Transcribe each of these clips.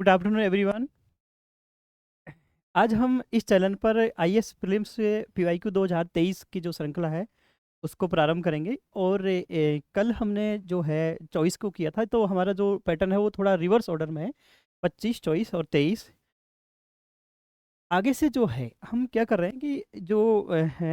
Good afternoon everyone. आज हम इस चैनल पर आईएएस प्रीलिम्स से पीवाईक्यू 2023 की जो श्रृंखला है उसको प्रारंभ करेंगे। और कल हमने जो है 24 को किया था, तो हमारा जो पैटर्न है वो थोड़ा रिवर्स ऑर्डर में है, 25, 24 और 23। आगे से जो है हम क्या कर रहे हैं कि जो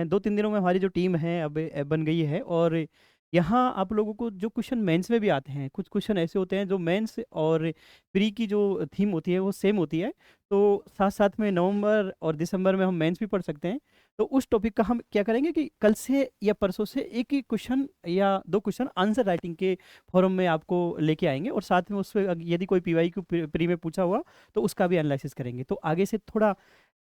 2-3 दिनों में हमारी जो टीम है अब बन गई है, और यहाँ आप लोगों को जो क्वेश्चन मेंस में भी आते हैं, कुछ क्वेश्चन ऐसे होते हैं जो मेंस और प्री की जो थीम होती है वो सेम होती है। तो साथ साथ में नवंबर और दिसंबर में हम मेंस भी पढ़ सकते हैं। तो उस टॉपिक का हम क्या करेंगे कि कल से या परसों से एक ही क्वेश्चन या दो क्वेश्चन आंसर राइटिंग के फॉरम में आपको लेके आएंगे, और साथ में उसमें यदि कोई पीवाईक्यू प्री में पूछा हुआ तो उसका भी एनालिसिस करेंगे। तो आगे से थोड़ा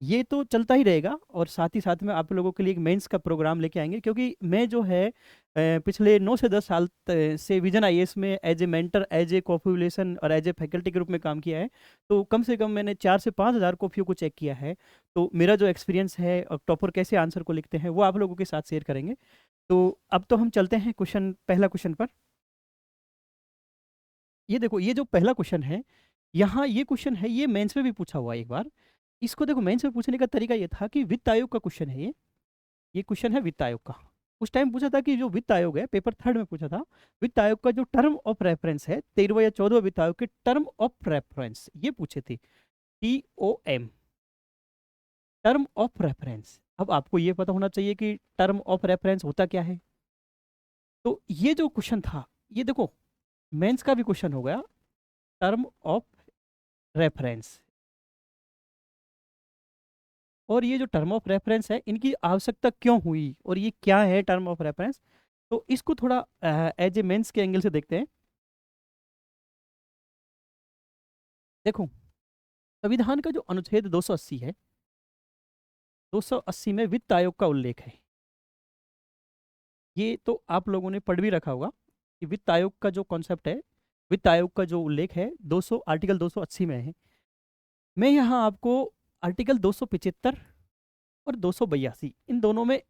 ये तो चलता ही रहेगा, और साथ ही साथ में आप लोगों के लिए एक मेंस का प्रोग्राम लेके आएंगे, क्योंकि मैं जो है पिछले 9 से 10 साल से विजन आईएएस में as a mentor, as a कॉपीलेशन और एज ए फैकल्टी के रूप में काम किया है। तो कम से कम मैंने 4 से 5 हज़ार कॉपियों को चेक किया है। तो मेरा जो एक्सपीरियंस है और टॉपर कैसे आंसर को लिखते हैं वो आप लोगों के साथ शेयर करेंगे। तो अब तो हम चलते हैं पहला क्वेश्चन पर। ये देखो, ये जो पहला क्वेश्चन है, यहाँ ये क्वेश्चन है, ये मेंस में भी पूछा हुआ है एक बार। इसको देखो, मेंस में पूछने का तरीका ये था कि वित्त आयोग का क्वेश्चन है ये क्वेश्चन है वित्त आयोग का। उस टाइम पूछा था कि जो वित्त आयोग है, पेपर 3 में पूछा था, वित्त आयोग का जो टर्म ऑफ रेफरेंस है 13वां या 14वां वित्त आयोग के टर्म ऑफ रेफरेंस ये पूछे थे, TOM, टर्म ऑफ रेफरेंस। अब आपको ये पता होना चाहिए कि टर्म ऑफ रेफरेंस होता क्या है। तो ये जो क्वेश्चन था, ये देखो मेंस का भी क्वेश्चन हो गया, टर्म ऑफ रेफरेंस। और ये जो टर्म ऑफ रेफरेंस है, इनकी आवश्यकता क्यों हुई और ये क्या है टर्म ऑफ रेफरेंस, तो इसको थोड़ा एज ए मेंस के एंगल से देखते हैं। देखो, संविधान का जो अनुच्छेद 280 है, 280 में वित्त आयोग का उल्लेख है। ये तो आप लोगों ने पढ़ भी रखा होगा कि वित्त आयोग का जो कॉन्सेप्ट है, वित्त आयोग का जो उल्लेख है 200 आर्टिकल 280 में है। मैं यहाँ आपको आर्टिकल 275 और 282 इन दोनों में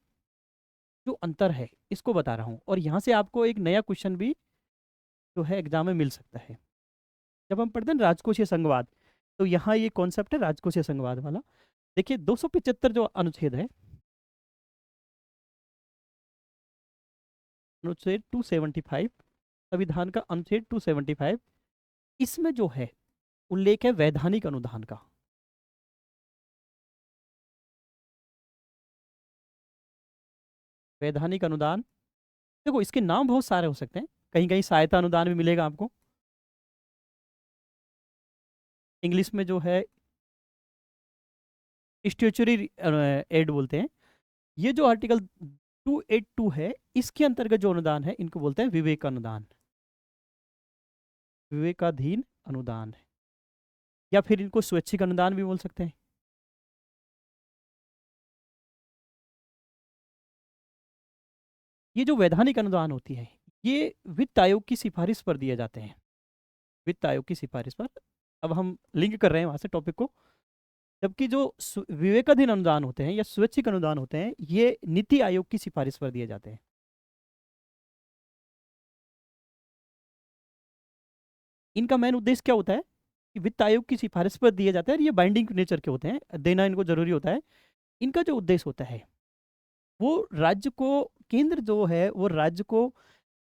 जो अंतर है इसको बता रहा हूँ, और यहाँ से आपको एक नया क्वेश्चन भी जो है एग्जाम में मिल सकता है। जब हम पढ़ते हैं राजकोषीय संघवाद, तो यहाँ ये कॉन्सेप्ट है राजकोषीय संघवाद वाला। देखिए 275 जो अनुच्छेद है, अनुच्छेद 275, संविधान का अनुच्छेद 275, इसमें जो है उल्लेख है वैधानिक अनुदान का। वैधानिक अनुदान, देखो इसके नाम बहुत सारे हो सकते हैं, कहीं कहीं सहायता अनुदान भी मिलेगा आपको, इंग्लिश में जो है स्टेचुरी एड बोलते हैं। ये जो आर्टिकल 282 है, इसके अंतर्गत जो अनुदान है इनको बोलते हैं विवेक अनुदान, विवेकाधीन अनुदान, या फिर इनको स्वैच्छिक अनुदान भी बोल सकते हैं। ये जो वैधानिक अनुदान होती है, ये वित्त आयोग की सिफारिश पर दिए जाते हैं, वित्त आयोग की सिफारिश पर। अब हम लिंक कर रहे हैं वहां से टॉपिक को। जबकि जो विवेकाधीन अनुदान होते हैं या स्वैच्छिक अनुदान होते हैं, ये नीति आयोग की सिफारिश पर दिए जाते हैं। इनका मेन उद्देश्य क्या होता है कि वित्त आयोग की सिफारिश पर दिए जाते हैं, और ये बाइंडिंग नेचर के होते हैं, देना इनको जरूरी होता है। इनका जो उद्देश्य होता है वो राज्य को, केंद्र जो है वो राज्य को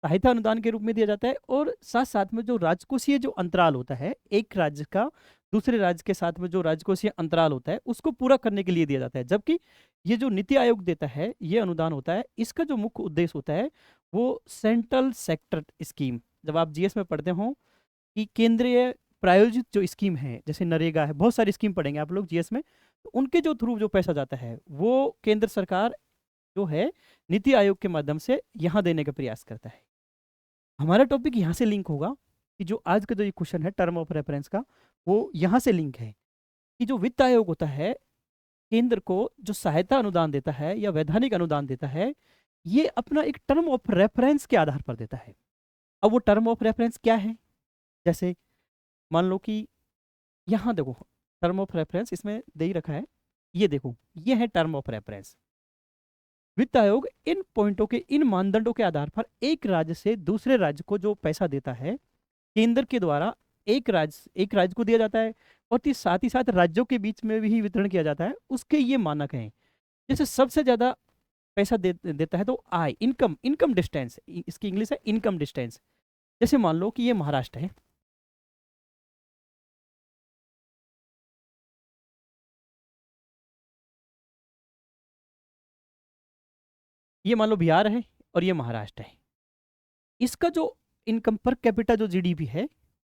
सहायता अनुदान के रूप में दिया जाता है, और साथ साथ में जो राजकोषीय जो अंतराल होता है एक राज्य का दूसरे राज्य के साथ में, जो राजकोषीय अंतराल होता है उसको पूरा करने के लिए दिया जाता है। जबकि ये जो नीति आयोग देता है ये अनुदान होता है, इसका जो मुख्य उद्देश्य होता है वो सेंट्रल सेक्टर स्कीम, जब आप जीएस में पढ़ते हो कि केंद्रीय प्रायोजित जो स्कीम है, जैसे नरेगा है, बहुत सारी स्कीम पढ़ेंगे आप लोग जीएस में, तो उनके जो थ्रू जो पैसा जाता है वो केंद्र सरकार जो है नीति आयोग के माध्यम से यहाँ देने का प्रयास करता है। हमारा टॉपिक यहाँ से लिंक होगा कि जो आज का जो ये क्वेश्चन है टर्म ऑफ रेफरेंस का, वो यहाँ से लिंक है कि जो वित्त आयोग होता है केंद्र को जो सहायता अनुदान देता है या वैधानिक अनुदान देता है, ये अपना एक टर्म ऑफ रेफरेंस के आधार पर देता है। अब वो टर्म ऑफ रेफरेंस क्या है, जैसे मान लो कि यहाँ देखो टर्म ऑफ रेफरेंस इसमें दे ही रखा है, ये देखो ये है टर्म ऑफ रेफरेंस। वित्त आयोग इन पॉइंटों के, इन मानदंडों के आधार पर एक राज्य से दूसरे राज्य को जो पैसा देता है केंद्र के द्वारा, एक राज्य को दिया जाता है, और साथ ही साथ राज्यों के बीच में भी वितरण किया जाता है, उसके ये मानक हैं। जैसे सबसे ज़्यादा पैसा देता है तो आय, इनकम, इनकम डिस्टेंस, इसकी इंग्लिश है इनकम डिस्टेंस। जैसे मान लो कि ये महाराष्ट्र है, ये मान लो बिहार है, और ये महाराष्ट्र है। इसका जो इनकम पर कैपिटा जो जीडीपी है,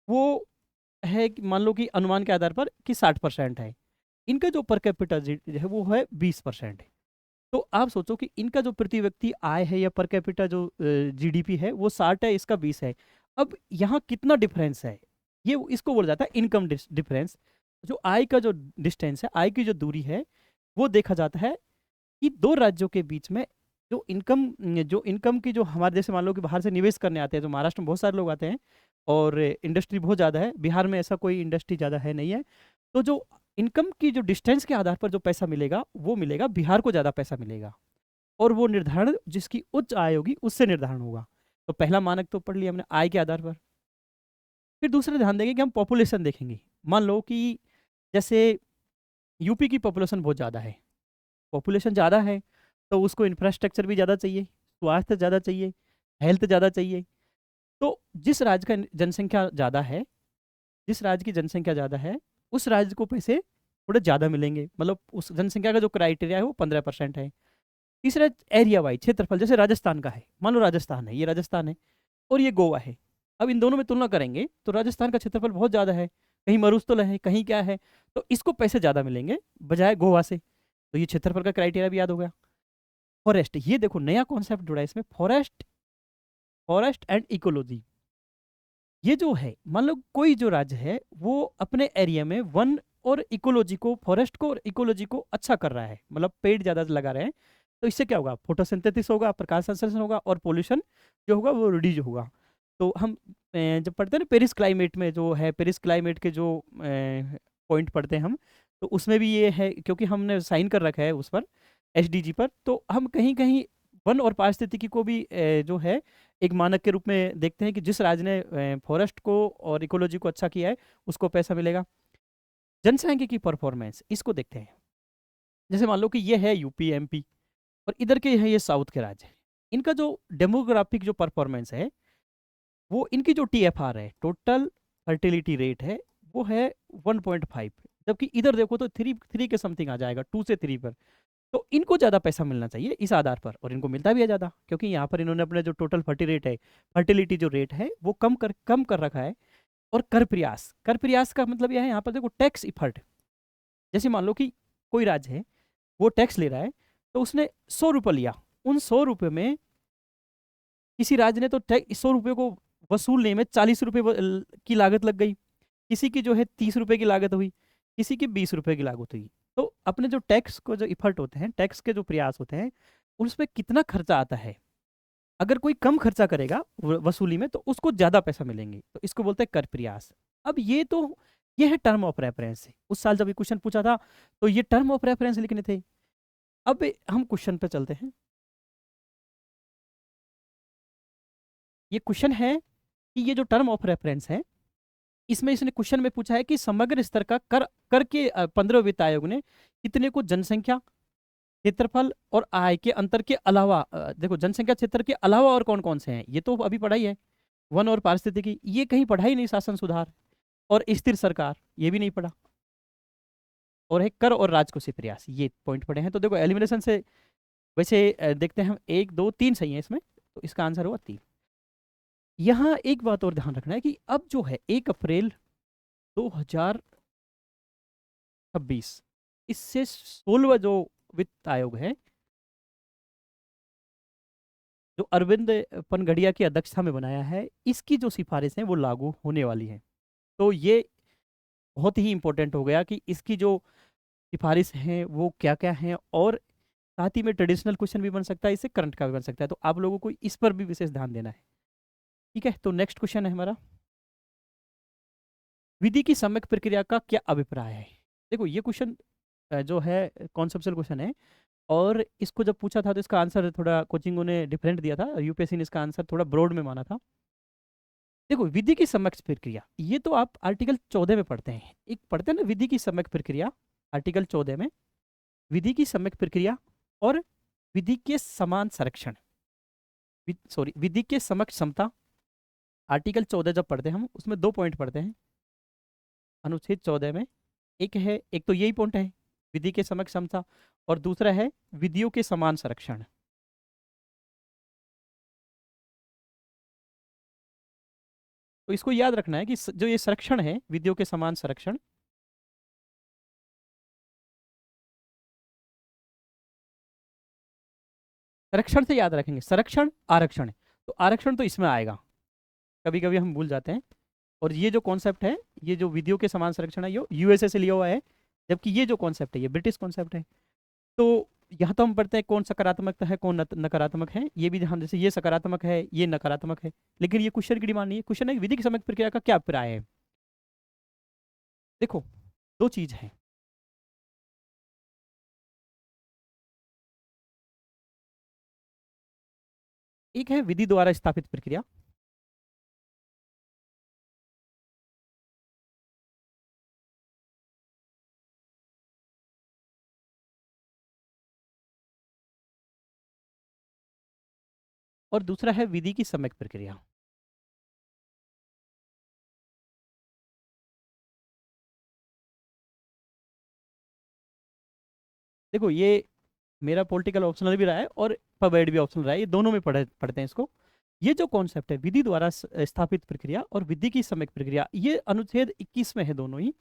वो है मान लो कि अनुमान के आधार पर कि 60% है। इनका जो पर कैपिटा है वो है 20%। तो आप सोचो कि इनका जो प्रति व्यक्ति आय है या पर कैपिटा जो जीडीपी है वो 60 है, इसका 20 है। अब यहाँ कितना डिफरेंस है, ये इसको बोला जाता है इनकम डिफरेंस। जो आय का जो डिस्टेंस है, आय की जो दूरी है, वो देखा जाता है कि दो राज्यों के बीच में जो इनकम की जो हमारे जैसे मान लो कि बाहर से निवेश करने आते हैं, तो महाराष्ट्र में बहुत सारे लोग आते हैं और इंडस्ट्री बहुत ज़्यादा है, बिहार में ऐसा कोई इंडस्ट्री ज़्यादा है नहीं है। तो जो इनकम की जो डिस्टेंस के आधार पर जो पैसा मिलेगा, वो मिलेगा बिहार को ज़्यादा पैसा मिलेगा, और वो निर्धारण जिसकी उच्च आय होगी उससे निर्धारण होगा। तो पहला मानक तो पढ़ लिया हमने आय के आधार पर। फिर दूसरा ध्यान देंगे कि हम पॉपुलेशन देखेंगे। मान लो कि जैसे यूपी की पॉपुलेशन बहुत ज़्यादा है, पॉपुलेशन ज़्यादा है तो उसको इंफ्रास्ट्रक्चर भी ज़्यादा चाहिए, स्वास्थ्य ज़्यादा चाहिए, हेल्थ ज़्यादा चाहिए। तो जिस राज्य का जनसंख्या ज़्यादा है, जिस राज्य की जनसंख्या ज़्यादा है, उस राज्य को पैसे थोड़े ज़्यादा मिलेंगे, मतलब उस जनसंख्या का जो क्राइटेरिया है वो 15% है। तीसरा एरिया वाइज क्षेत्रफल, जैसे राजस्थान का है, मान लो राजस्थान है, ये राजस्थान है और ये गोवा है। अब इन दोनों में तुलना करेंगे तो राजस्थान का क्षेत्रफल बहुत ज़्यादा है, कहीं मरुस्थल है, कहीं क्या है, तो इसको पैसे ज़्यादा मिलेंगे बजाय गोवा से। तो ये क्षेत्रफल का क्राइटेरिया भी याद हो गया। फॉरेस्ट, ये देखो नया कॉन्सेप्ट जुड़ा है इसमें, फॉरेस्ट, फॉरेस्ट एंड इकोलॉजी। ये जो है मान लो कोई जो राज्य है वो अपने एरिया में वन और इकोलॉजी को, फॉरेस्ट को और इकोलॉजी को अच्छा कर रहा है, मतलब पेड़ ज़्यादा लगा रहे हैं, तो इससे क्या होगा, फोटोसिंथेसिस होगा, प्रकाश संश्लेषण होगा, और पोल्यूशन जो होगा वो रिड्यूस होगा। तो हम जब पढ़ते हैं ना पेरिस क्लाइमेट में, जो है पेरिस क्लाइमेट के जो पॉइंट पढ़ते हैं हम, तो उसमें भी ये है, क्योंकि हमने साइन कर रखा है उस पर, एसडीजी पर, तो हम कहीं कहीं वन और पारिस्थितिकी को भी जो है एक मानक के रूप में देखते हैं कि जिस राज्य ने फॉरेस्ट को और इकोलॉजी को अच्छा किया है उसको पैसा मिलेगा। जनसांख्यिकी परफॉर्मेंस, इसको देखते हैं। जैसे मान लो कि ये है यूपी एमपी और इधर के है ये साउथ के राज्य, इनका जो डेमोग्राफिक जो परफॉर्मेंस है, वो इनकी जो टीएफआर है, टोटल फर्टिलिटी रेट है, वो है 1.5, जबकि इधर देखो तो 3 के समथिंग आ जाएगा, 2 से 3 पर। तो इनको ज़्यादा पैसा मिलना चाहिए इस आधार पर, और इनको मिलता भी है ज़्यादा, क्योंकि यहाँ पर इन्होंने अपने जो टोटल फर्टिलिटी जो रेट है वो कम कर रखा है। और कर प्रयास का मतलब यह है, यहाँ पर देखो टैक्स इफर्ट। जैसे मान लो कि कोई राज्य है, वो टैक्स ले रहा है, तो उसने 100 रुपये लिया, उन 100 रुपये में किसी राज्य ने तो टैक्स 100 रुपये को वसूलने में 40 रुपये की लागत लग गई, किसी की जो है 30 रुपये की लागत हुई, किसी की 20 रुपये की लागत हुई। तो अपने जो टैक्स को जो इफर्ट होते हैं, टैक्स के जो प्रयास होते हैं, उसमें कितना खर्चा आता है, अगर कोई कम खर्चा करेगा वसूली में तो उसको ज़्यादा पैसा मिलेंगे, तो इसको बोलते हैं कर प्रयास। अब ये है टर्म ऑफ रेफरेंस। उस साल जब ये क्वेश्चन पूछा था तो ये टर्म ऑफ रेफरेंस लिखने थे। अब हम क्वेश्चन पे चलते हैं। ये क्वेश्चन है कि ये जो टर्म ऑफ रेफरेंस है, इसमें इसने क्वेश्चन में पूछा है कि समग्र स्तर का कर कर के 15 वित्त आयोग ने कितने को जनसंख्या, क्षेत्रफल और आय के अंतर के अलावा, देखो जनसंख्या क्षेत्र के अलावा और कौन कौन से हैं, ये तो अभी पढ़ाई है, वन और पारिस्थितिकी, ये कहीं पढ़ाई नहीं, शासन सुधार और स्थिर सरकार, ये भी नहीं पढ़ा, और है कर और राजकोषीय प्रयास, ये पॉइंट पढ़े हैं। तो देखो एलिमिनेशन से वैसे देखते हैं हम, 1 2 3 सही है इसमें, तो इसका आंसर हुआ 3। यहाँ एक बात और ध्यान रखना है कि अब जो है 1 अप्रैल 2026, इससे 16वां जो वित्त आयोग है, जो अरविंद पनगड़िया की अध्यक्षता में बनाया है, इसकी जो सिफारिश है वो लागू होने वाली है। तो ये बहुत ही इंपॉर्टेंट हो गया कि इसकी जो सिफारिश हैं वो क्या क्या हैं, और साथ ही में ट्रेडिशनल क्वेश्चन भी बन सकता है, इससे करंट का भी बन सकता है, तो आप लोगों को इस पर भी विशेष ध्यान देना है। ठीक है, तो नेक्स्ट क्वेश्चन है हमारा, विधि की सम्यक प्रक्रिया का क्या अभिप्राय है। देखो ये क्वेश्चन जो है कॉन्सेप्चुअल क्वेश्चन है, और इसको जब पूछा था तो इसका आंसर थोड़ा कोचिंगों ने डिफरेंट दिया था, यूपीएससी ने इसका आंसर थोड़ा ब्रॉड में माना था। देखो विधि की समक्ष प्रक्रिया, ये तो आप आर्टिकल 14 में पढ़ते हैं। एक पढ़ते हैं ना विधि की समक्ष प्रक्रिया, आर्टिकल 14 में विधि की समक्ष प्रक्रिया और विधि के समान संरक्षण, सॉरी विधि के समक्ष समता। आर्टिकल 14 जब पढ़ते हैं हम उसमें 2 पॉइंट पढ़ते हैं अनुच्छेद 14 में। एक है, एक तो यही पॉइंट है विधि के समक्ष समता, और दूसरा है विधियों के समान संरक्षण। तो इसको याद रखना है कि जो ये संरक्षण है विधियों के समान संरक्षण, संरक्षण से याद रखेंगे, संरक्षण आरक्षण, तो आरक्षण तो इसमें आएगा, कभी कभी हम भूल जाते हैं। और ये जो कॉन्सेप्ट है, ये जो विधियों के समान संरक्षण है, ये यूएसए से लिया हुआ है, जबकि ये जो कॉन्सेप्ट है ये ब्रिटिश कॉन्सेप्ट है। तो यहाँ तो हम पढ़ते हैं कौन सकारात्मक है कौन नकारात्मक है, ये भी ध्यान, जैसे ये सकारात्मक है ये नकारात्मक है, लेकिन ये क्वेश्चन की डिमांड नहीं है। क्वेश्चन है विधि की समग्र प्रक्रिया का क्या अभिप्राय है। देखो 2 चीज है, एक है विधि द्वारा स्थापित प्रक्रिया, और दूसरा है विधि की सम्यक प्रक्रिया। देखो ये मेरा पॉलिटिकल ऑप्शनल भी रहा है और पबेड भी ऑप्शनल रहा है, ये दोनों में पढ़ते हैं इसको। ये जो कॉन्सेप्ट है विधि द्वारा स्थापित प्रक्रिया और विधि की सम्यक प्रक्रिया, ये अनुच्छेद 21 में है दोनों ही।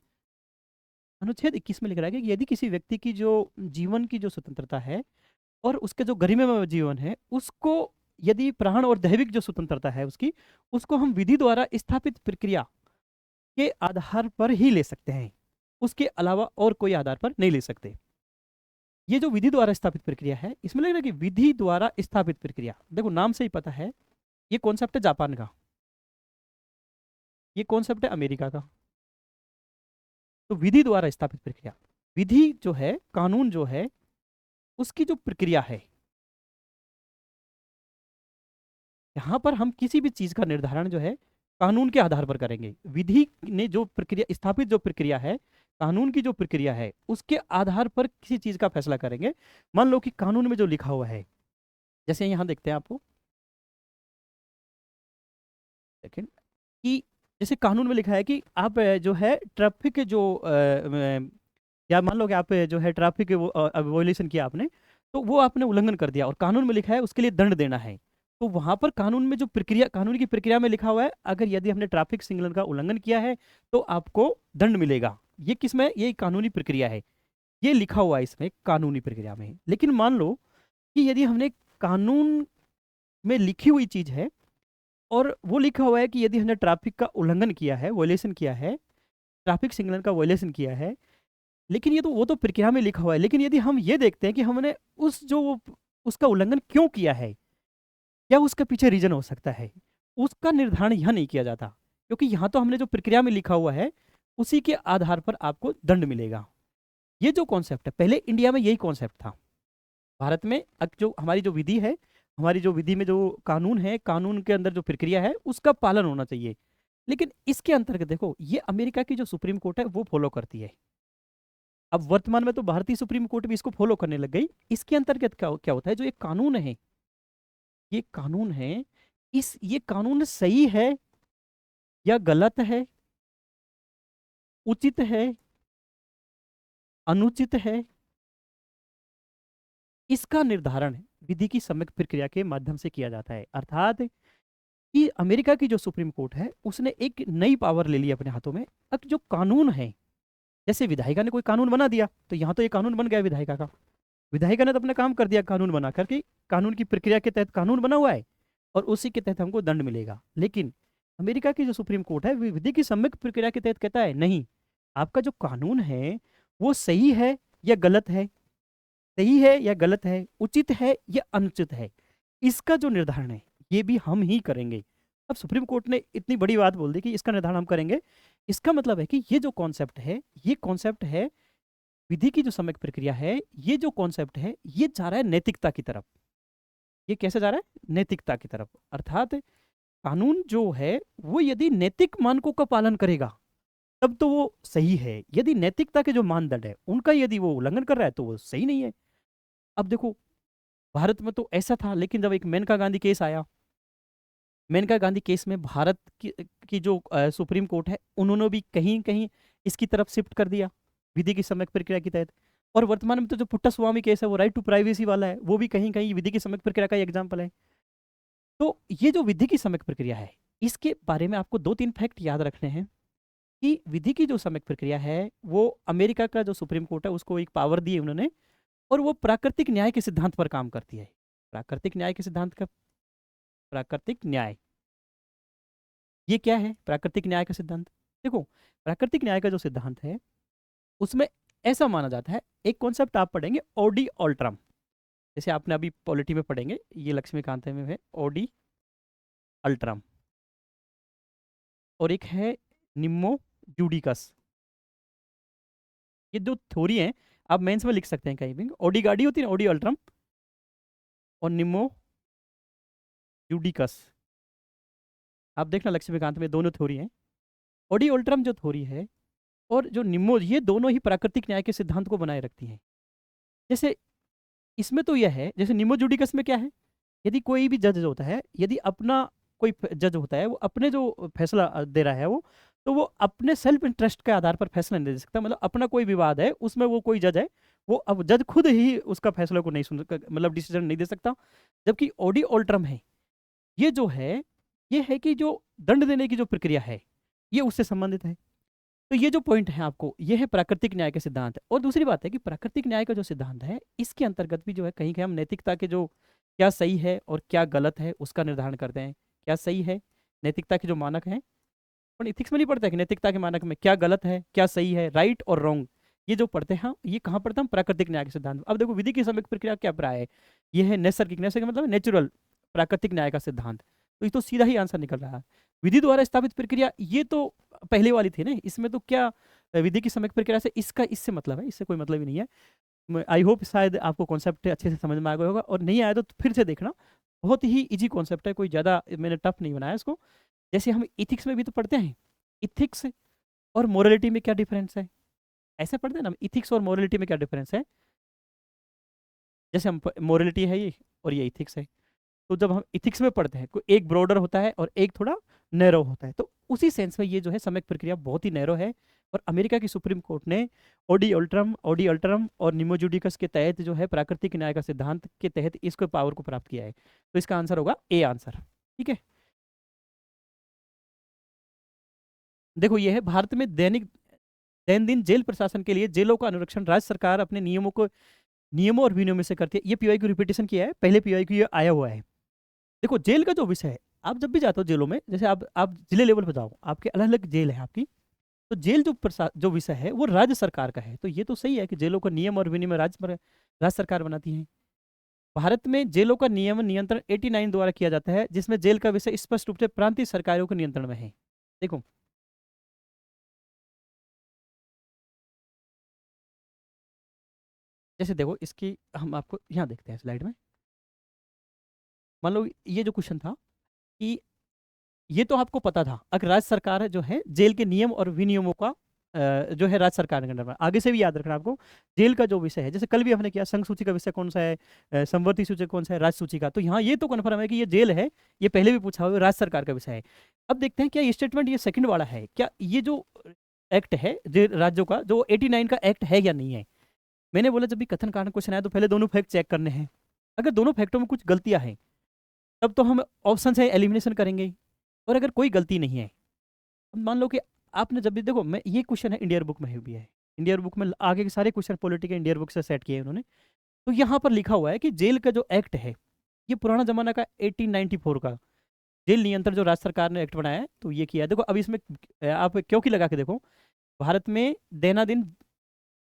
अनुच्छेद 21 में लिख रहा है कि यदि किसी व्यक्ति की जो जीवन की जो स्वतंत्रता है और उसके जो गरिमामय जीवन है उसको, यदि प्राण और दैविक जो स्वतंत्रता है उसकी, उसको हम विधि द्वारा स्थापित प्रक्रिया के आधार पर ही ले सकते हैं, उसके अलावा और कोई आधार पर नहीं ले सकते। ये जो विधि द्वारा स्थापित प्रक्रिया है, इसमें लग रहा है कि विधि द्वारा स्थापित प्रक्रिया, देखो नाम से ही पता है ये कॉन्सेप्ट है जापान का, ये कॉन्सेप्ट है अमेरिका का। तो विधि द्वारा स्थापित प्रक्रिया, विधि जो है कानून जो है उसकी जो प्रक्रिया है, यहां पर हम किसी भी चीज का निर्धारण जो है कानून के आधार पर करेंगे। विधि ने जो प्रक्रिया स्थापित जो प्रक्रिया है, कानून की जो प्रक्रिया है उसके आधार पर किसी चीज का फैसला करेंगे। मान लो कि कानून में जो लिखा हुआ है, जैसे यहां देखते हैं आपको, सेकंड, कि जैसे कानून में लिखा है कि आप जो है ट्रैफिक जो या मान लो कि आप जो है ट्रैफिक वोलेशन किया आपने, तो वो आपने उल्लंघन कर दिया और कानून में लिखा है उसके लिए दंड देना है। तो वहां पर कानून में जो प्रक्रिया, कानून की प्रक्रिया में लिखा हुआ है अगर यदि हमने ट्रैफिक सिग्नल का उल्लंघन किया है तो आपको दंड मिलेगा। ये किसमें, ये कानूनी प्रक्रिया है, ये लिखा हुआ है इसमें कानूनी प्रक्रिया में। लेकिन मान लो कि यदि हमने कानून में लिखी हुई चीज है और वो लिखा हुआ है कि यदि हमने ट्रैफिक का उल्लंघन किया है, वॉयलेशन किया है, ट्रैफिक सिग्नल का वॉयलेशन किया है, लेकिन ये तो वो तो प्रक्रिया में लिखा हुआ है, लेकिन यदि हम ये देखते हैं कि हमने उस जो उसका उल्लंघन क्यों किया है, क्या उसके पीछे रीजन हो सकता है, उसका निर्धारण यहाँ नहीं किया जाता, क्योंकि यहाँ तो हमने जो प्रक्रिया में लिखा हुआ है उसी के आधार पर आपको दंड मिलेगा। ये जो कॉन्सेप्ट है, पहले इंडिया में यही कॉन्सेप्ट था। भारत में जो हमारी जो विधि है, हमारी जो विधि में जो कानून है, कानून के अंदर जो प्रक्रिया है उसका पालन होना चाहिए। लेकिन इसके अंतर्गत देखो ये अमेरिका की जो सुप्रीम कोर्ट है वो फॉलो करती है। अब वर्तमान में तो भारतीय सुप्रीम कोर्ट भी इसको फॉलो करने लग गई। इसके अंतर्गत क्या क्या होता है, जो ये कानून है, ये कानून है, इस ये कानून सही है या गलत है, उचित है, अनुचित है, इसका निर्धारण विधि की सम्यक प्रक्रिया के माध्यम से किया जाता है। अर्थात कि अमेरिका की जो सुप्रीम कोर्ट है उसने एक नई पावर ले ली अपने हाथों में। अब जो कानून है, जैसे विधायिका ने कोई कानून बना दिया तो यहाँ तो ये कानून बन गया विधायिका का, विधायिका ने तो अपना काम कर दिया कानून बना करके, कानून की प्रक्रिया के तहत कानून बना हुआ है और उसी के तहत हमको दंड मिलेगा। लेकिन अमेरिका की जो सुप्रीम कोर्ट है विधि की सम्यक प्रक्रिया के तहत कहता है नहीं, आपका जो कानून है वो सही है या गलत है, सही है या गलत है, उचित है या अनुचित है, इसका जो निर्धारण है ये भी हम ही करेंगे। अब सुप्रीम कोर्ट ने इतनी बड़ी बात बोल दी कि इसका निर्धारण हम करेंगे, इसका मतलब है कि ये जो कॉन्सेप्ट है, ये कॉन्सेप्ट है विधि की जो सम्यक प्रक्रिया है, ये जो कॉन्सेप्ट है ये जा रहा है नैतिकता की तरफ। ये कैसे जा रहा है, नैतिकता की तरफ। अर्थात कानून जो है वो यदि नैतिक मानकों का पालन करेगा तब तो वो सही है, यदि नैतिकता के जो मानदंड है उनका यदि वो उल्लंघन कर रहा है तो वो सही नहीं है। अब देखो, भारत में तो ऐसा था, लेकिन जब एक मेनका गांधी केस आया, मेनका गांधी केस में भारत की जो सुप्रीम कोर्ट है उन्होंने भी कहीं कहीं इसकी तरफ शिफ्ट कर दिया विधि की समग्र प्रक्रिया के तहत। और वर्तमान में तो जो पुट्टा स्वामी केस है वो राइट टू प्राइवेसी वाला है, वो भी कहीं कहीं विधि की समग्र प्रक्रिया का एग्जाम्पल है। तो ये जो विधि की समग्र प्रक्रिया है, इसके बारे में आपको 2-3 फैक्ट याद रखने हैं कि विधि की जो समग्र प्रक्रिया है वो अमेरिका का जो सुप्रीम कोर्ट है उसको एक पावर दी है उन्होंने, और वो प्राकृतिक न्याय के सिद्धांत पर काम करती है। प्राकृतिक न्याय के सिद्धांत का, प्राकृतिक न्याय, ये क्या है प्राकृतिक न्याय का सिद्धांत? देखो, प्राकृतिक न्याय का जो सिद्धांत है उसमें ऐसा माना जाता है, एक कॉन्सेप्ट आप पढ़ेंगे ओडी ऑल्ट्रम, जैसे आपने अभी पॉलिटी में पढ़ेंगे, ये लक्ष्मीकांत में है ओडी अल्ट्रम, और एक है निम्मो जूडिकस। ये दो थ्योरी हैं, आप मेंस में लिख सकते हैं कहीं भी। ओडी गाड़ी होती है ना, ओडी अल्ट्रम, और निम्मो जूडिकस, आप देखना लक्ष्मीकांत में दोनों थ्योरी हैं। ओडी अल्ट्रम जो थ्योरी है और जो निम्मो, ये दोनों ही प्राकृतिक न्याय के सिद्धांत को बनाए रखती हैं। जैसे इसमें तो यह है, जैसे निम्मो जूडिकस में क्या है, यदि कोई भी जज होता है, यदि अपना कोई जज होता है वो अपने जो फैसला दे रहा है वो, तो वो अपने सेल्फ इंटरेस्ट के आधार पर फैसला नहीं दे सकता। मतलब अपना कोई विवाद है उसमें वो कोई जज है, वो अब जज खुद ही उसका फैसला को नहीं सुन, मतलब डिसीजन नहीं दे सकता। जबकि ओडी ऑल्ट्रम है, ये जो है, ये है कि जो दंड देने की जो प्रक्रिया है ये उससे संबंधित है। तो ये जो पॉइंट है आपको, ये है प्राकृतिक न्याय के सिद्धांत। और दूसरी बात है कि प्राकृतिक न्याय का जो सिद्धांत है इसके अंतर्गत भी जो है कहीं कहीं हम नैतिकता के जो क्या सही है और क्या गलत है उसका निर्धारण करते हैं। क्या सही है, नैतिकता के जो मानक हैं, पर इथिक्स में नहीं पढ़ते कि नैतिकता के मानक में क्या गलत है क्या सही है, राइट और रॉन्ग, ये जो पढ़ते हैं ये कहाँ पढ़ते हैं हम? प्राकृतिक न्याय के सिद्धांत में। अब देखो विधि की समग्र प्रक्रिया क्या प्राय है, ये है नैसर्गिक, नैसर्गिक मतलब नेचुरल, प्राकृतिक न्याय का सिद्धांत। तो ये तो सीधा ही आंसर निकल रहा है। विधि द्वारा स्थापित प्रक्रिया, ये तो पहले वाली थी ना, इसमें तो क्या विधि की समग्र प्रक्रिया से इसका इससे मतलब है, इससे कोई मतलब ही नहीं है। आई होप शायद आपको कॉन्सेप्ट अच्छे से समझ में आ गया होगा, और नहीं आया तो फिर से देखना, बहुत ही इजी कॉन्सेप्ट है, कोई ज़्यादा मैंने टफ नहीं बनाया इसको। जैसे हम इथिक्स में भी तो पढ़ते हैं, इथिक्स और मोरलिटी में क्या डिफरेंस है, ऐसे पढ़ते हैं ना, इथिक्स और मोरलिटी में क्या डिफरेंस है। जैसे हम मोरलिटी है ये और ये इथिक्स है, तो जब हम इथिक्स में पढ़ते हैं कोई एक ब्रॉडर होता है और एक थोड़ा नैरो होता है, तो उसी सेंस में ये जो है समग्र प्रक्रिया बहुत ही नैरो है। और अमेरिका की सुप्रीम कोर्ट ने ओडी अल्ट्रम और निमो जुडिकस के तहत जो है प्राकृतिक न्याय का सिद्धांत के तहत इसको पावर को प्राप्त किया है। तो इसका आंसर होगा ए आंसर। ठीक है, देखो ये है भारत में दैनंदिन जेल प्रशासन के लिए जेलों का अनुरक्षण राज्य सरकार अपने नियमों और विनियमों से करती है। ये पीवाई को रिपीटेशन किया है, पहले पीवाई को ये आया हुआ है। देखो जेल का जो विषय है, आप जब भी जाते हो जेलों में, जैसे आप जिले लेवल पर जाओ, आपके अलग अलग जेल है आपकी, तो जेल जो विषय है वो राज्य सरकार का है। तो ये तो सही है कि जेलों का नियम और विनियम राज्य सरकार बनाती है। भारत में जेलों का नियम नियंत्रण 89 द्वारा किया जाता है, जिसमें जेल का विषय स्पष्ट रूप से प्रांतीय सरकारों के नियंत्रण में है। देखो, जैसे देखो इसकी हम आपको यहाँ देखते हैं स्लाइड में। मान लो ये जो क्वेश्चन था कि ये तो आपको पता था, अगर राज्य सरकार जो है जेल के नियम और विनियमों का जो है राज्य सरकार के अंडर में, आगे से भी याद रखना आपको। जेल का जो विषय है, जैसे कल भी हमने किया, संघ सूची का विषय कौन सा है, संवर्ती सूची कौन सा है, राज्य सूची का, तो यहाँ ये तो कन्फर्म है कि ये जेल है, ये पहले भी पूछा हुआ राज्य सरकार का विषय है। अब देखते हैं क्या ये स्टेटमेंट ये सेकंड वाला है, क्या ये जो एक्ट है राज्यों का जो 89 का एक्ट है या नहीं है। मैंने बोला जब भी कथन कारण क्वेश्चन आया तो पहले दोनों फैक्ट चेक करने हैं, अगर दोनों फैक्टों में कुछ गलतियां हैं तब तो हम ऑप्शन से एलिमिनेशन करेंगे। और अगर कोई गलती नहीं है, मान लो कि आपने जब भी देखो, मैं ये क्वेश्चन है इंडियन बुक में भी है, इंडियन बुक में आगे के सारे क्वेश्चन पॉलिटी के इंडियन बुक से सेट किए हैं उन्होंने। तो यहाँ पर लिखा हुआ है कि जेल का जो एक्ट है ये पुराना जमाना का 1894 का जेल नियंत्रण जो राज्य सरकार ने एक्ट बनाया है, तो ये किया है। देखो अब इसमें आप क्योंकि लगा के देखो, भारत में दैनादिन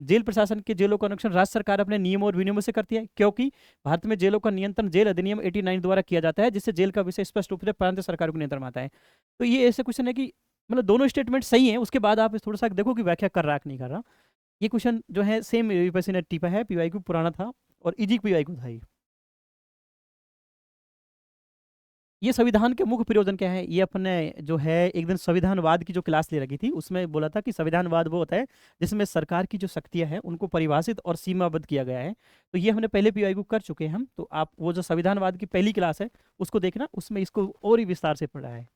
जेल प्रशासन के जेलों का अनुरक्षण राज्य सरकार अपने नियमों और विनियमों से करती है, क्योंकि भारत में जेलों का नियंत्रण जेल अधिनियम 89 द्वारा किया जाता है, जिससे जेल का विषय स्पष्ट रूप से प्रांतीय सरकार को नियंत्रण में आता है। तो ये ऐसे क्वेश्चन है कि मतलब दोनों स्टेटमेंट सही है, उसके बाद आप थोड़ा सा देखो कि व्याख्या कर रहा है कि नहीं कर रहा। ये क्वेश्चन जो है सेम यूपीएससी नेट टीपा है, पीवाई को पुराना था और इजी पीवाई को था ये। ये संविधान के मुख्य प्रयोजन क्या है? ये अपने जो है एक दिन संविधानवाद की जो क्लास ले रखी थी उसमें बोला था कि संविधानवाद वो होता है जिसमें सरकार की जो शक्तियां हैं उनको परिभाषित और सीमाबद्ध किया गया है। तो ये हमने पहले पीआई को कर चुके हैं हम, तो आप वो जो संविधानवाद की पहली क्लास है उसको देखना, उसमें इसको और ही विस्तार से पढ़ा है।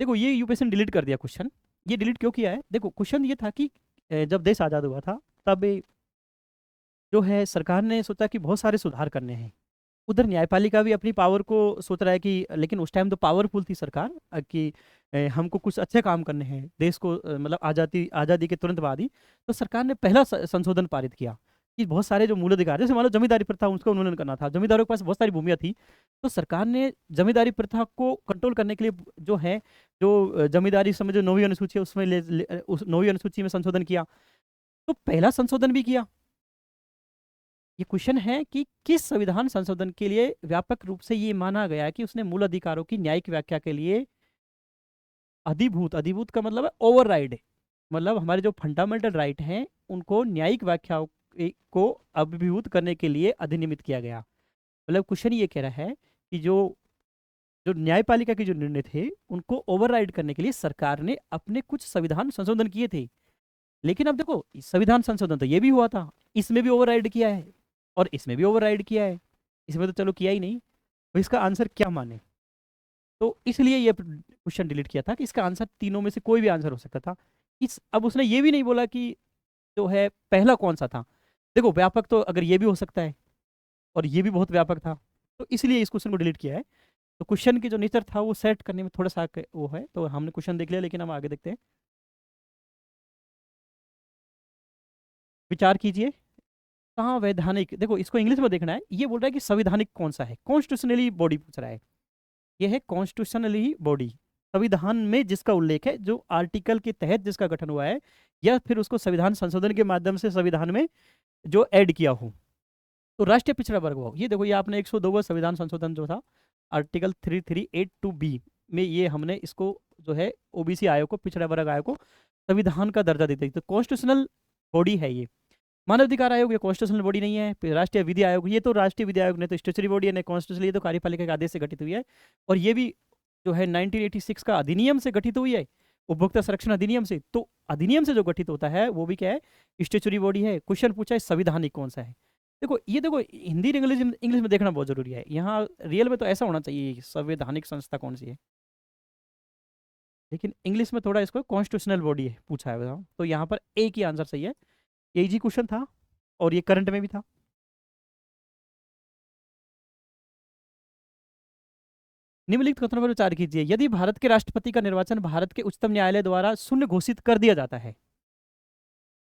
देखो ये यूपीएससी ने डिलीट कर दिया क्वेश्चन। ये डिलीट क्यों किया है? देखो क्वेश्चन ये था कि जब देश आज़ाद हुआ था तब जो है सरकार ने सोचा कि बहुत सारे सुधार करने हैं। उधर न्यायपालिका भी अपनी पावर को सोच रहा है कि, लेकिन उस टाइम तो पावरफुल थी सरकार कि हमको कुछ अच्छे काम करने हैं देश को, मतलब आज़ादी आज़ादी के तुरंत बाद ही। तो सरकार ने पहला संशोधन पारित किया कि बहुत सारे जो मूल अधिकार, जैसे मान लो जमींदारी प्रथा उसका उन्मूलन करना था, जमींदारों के पास बहुत सारी भूमियां थी। तो सरकार ने जमींदारी प्रथा को कंट्रोल करने के लिए जो है, जो जमींदारी समय जो 9वीं अनुसूची है उसमें उस 9वीं अनुसूची में संशोधन किया। तो पहला संशोधन भी किया। ये क्वेश्चन है कि किस संविधान संशोधन के लिए व्यापक रूप से ये माना गया है कि उसने मूल अधिकारों की न्यायिक व्याख्या के लिए अधिभूत, अधिभूत का मतलब है ओवरराइड, मतलब हमारे जो फंडामेंटल राइट हैं उनको न्यायिक व्याख्याओं को अभिभूत करने के लिए अधिनियमित किया गया। मतलब क्वेश्चन ये कह रहा है कि जो जो न्यायपालिका के जो निर्णय थे उनको ओवरराइड करने के लिए सरकार ने अपने कुछ संविधान संशोधन किए थे। लेकिन अब देखो संविधान संशोधन तो ये भी हुआ था, इसमें भी ओवरराइड किया है और इसमें भी ओवरराइड किया है, इसमें तो चलो किया ही नहीं, तो इसका आंसर क्या माने? तो इसलिए ये क्वेश्चन डिलीट किया था कि इसका आंसर तीनों में से कोई भी आंसर हो सकता था। इस अब उसने ये भी नहीं बोला कि जो है पहला कौन सा था। देखो व्यापक तो अगर ये भी हो सकता है और ये भी बहुत व्यापक था, तो इसलिए इस क्वेश्चन को डिलीट किया है। तो क्वेश्चन की जो नेचर था वो सेट करने में थोड़ा सा वो है, तो हमने क्वेश्चन देख लिया, लेकिन हम आगे देखते हैं। विचार कीजिए। संवैधानिक, देखो इसको इंग्लिश में देखना है। ये बोल रहा है कि संवैधानिक कौन सा है, कॉन्स्टिट्यूशनली बॉडी पूछ रहा है। ये है कॉन्स्टिट्यूशनली बॉडी, संविधान में जिसका उल्लेख है, जो आर्टिकल के तहत जिसका गठन हुआ है, या फिर उसको संविधान संशोधन के माध्यम से संविधान में जो ऐड किया हो। तो राष्ट्रीय पिछड़ा वर्ग हो, ये देखो ये आपने 102वां संविधान संशोधन जो था आर्टिकल 3382B में, ये हमने इसको जो है ओबीसी आयोग को, पिछड़ा वर्ग आयोग को संविधान का दर्जा देते, तो कॉन्स्टिट्यूशनल बॉडी है ये। मानव अधिकार आयोग ये कॉन्स्टिट्यूशनल बॉडी नहीं है। फिर राष्ट्रीय विधि आयोग, ये तो राष्ट्रीय विधि आयोग ने तो स्टेचुरी बॉडी है, कॉन्स्टिट्यूशनल, ये तो कार्यपालिका के आदेश से गठित हुई है। और ये भी जो है 1986 का अधिनियम से गठित हुई है, उपभोक्ता संरक्षण अधिनियम से। तो अधिनियम से जो गठित होता है वो भी क्या है, स्टेचुरी बॉडी है। क्वेश्चन पूछा है संविधानिक कौन सा है। देखो ये देखो हिंदी इंग्लिश में देखना बहुत जरूरी है। यहाँ रियल में तो ऐसा होना चाहिए संवैधानिक संस्था कौन सी है, लेकिन इंग्लिश में थोड़ा इसको कॉन्स्टिट्यूशनल बॉडी है पूछा है बताओ। तो यहाँ पर एक ही आंसर सही है, यही जी क्वेश्चन था और ये करंट में भी था। निम्नलिखित कथनों पर विचार कीजिए। यदि भारत के राष्ट्रपति का निर्वाचन भारत के उच्चतम न्यायालय द्वारा शून्य घोषित कर दिया जाता है,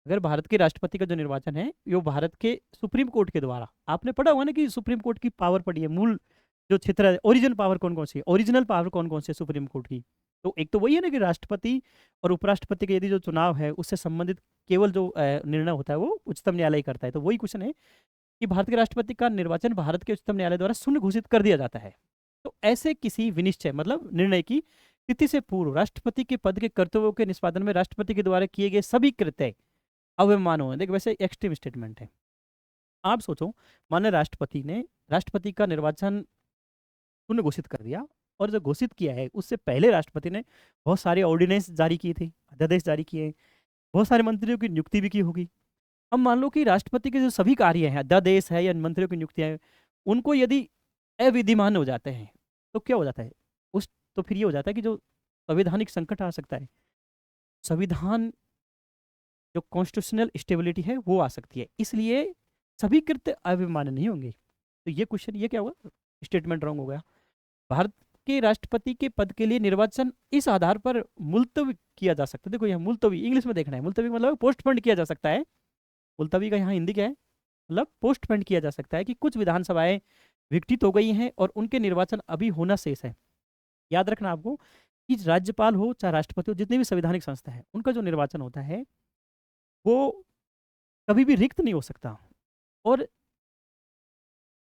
अगर भारत के राष्ट्रपति का जो निर्वाचन है वो भारत के सुप्रीम कोर्ट के द्वारा, आपने पढ़ा हुआ ना कि सुप्रीम कोर्ट की पावर पड़ी है, मूल जो क्षेत्र है, ओरिजिनल पावर कौन कौन सी है, ओरिजिनल पावर कौन कौन सी है सुप्रीम कोर्ट की। तो एक तो वही है ना कि राष्ट्रपति और उपराष्ट्रपति के यदि जो चुनाव है उससे संबंधित केवल जो निर्णय होता है वो उच्चतम न्यायालय करता है। तो वही क्वेश्चन है कि भारत के राष्ट्रपति का निर्वाचन भारत के उच्चतम न्यायालय द्वारा शून्य घोषित कर दिया जाता है। तो ऐसे किसी विनिश्चय मतलब निर्णय की तिथि से पूर्व राष्ट्रपति के पद के कर्तव्यों के निष्पादन में राष्ट्रपति के द्वारा किए गए सभी कृत्य अवमान्य हो। देख वैसे एक्सट्रीम स्टेटमेंट है। आप सोचो, माननीय राष्ट्रपति का निर्वाचन शून्य घोषित कर दिया, और जो घोषित किया है उससे पहले राष्ट्रपति ने बहुत सारे ऑर्डिनेंस जारी किए थे, अध्यादेश जारी किए, बहुत सारे मंत्रियों की नियुक्ति भी की होगी। अब मान लो कि राष्ट्रपति के जो सभी कार्य हैं, अध्यादेश है या मंत्रियों की नियुक्तियां हैं, उनको यदि अविधिमान हो जाते हैं तो क्या हो जाता है उस, तो फिर ये हो जाता है कि जो संवैधानिक संकट आ सकता है, संविधान जो कॉन्स्टिट्यूशनल स्टेबिलिटी है वो आ सकती है। इसलिए सभी कृत्य अविमान्य नहीं होंगे। तो ये क्वेश्चन, ये क्या हुआ, स्टेटमेंट रॉन्ग हो गया। भारत के राष्ट्रपति के पद के लिए निर्वाचन इस आधार पर मुलतवी किया जा सकता है। देखो यहाँ मुलतवी इंग्लिश में देखना है, मुलतवी मतलब पोस्टपोन किया जा सकता है। मुलतवी का यहाँ हिंदी क्या है, मतलब पोस्टपोन किया जा सकता है कि कुछ विधानसभाएं विघटित हो गई हैं और उनके निर्वाचन अभी होना शेष है। याद रखना आपको कि राज्यपाल हो चाहे राष्ट्रपति हो, जितनी भी संवैधानिक संस्था है उनका जो निर्वाचन होता है वो कभी भी रिक्त नहीं हो सकता। और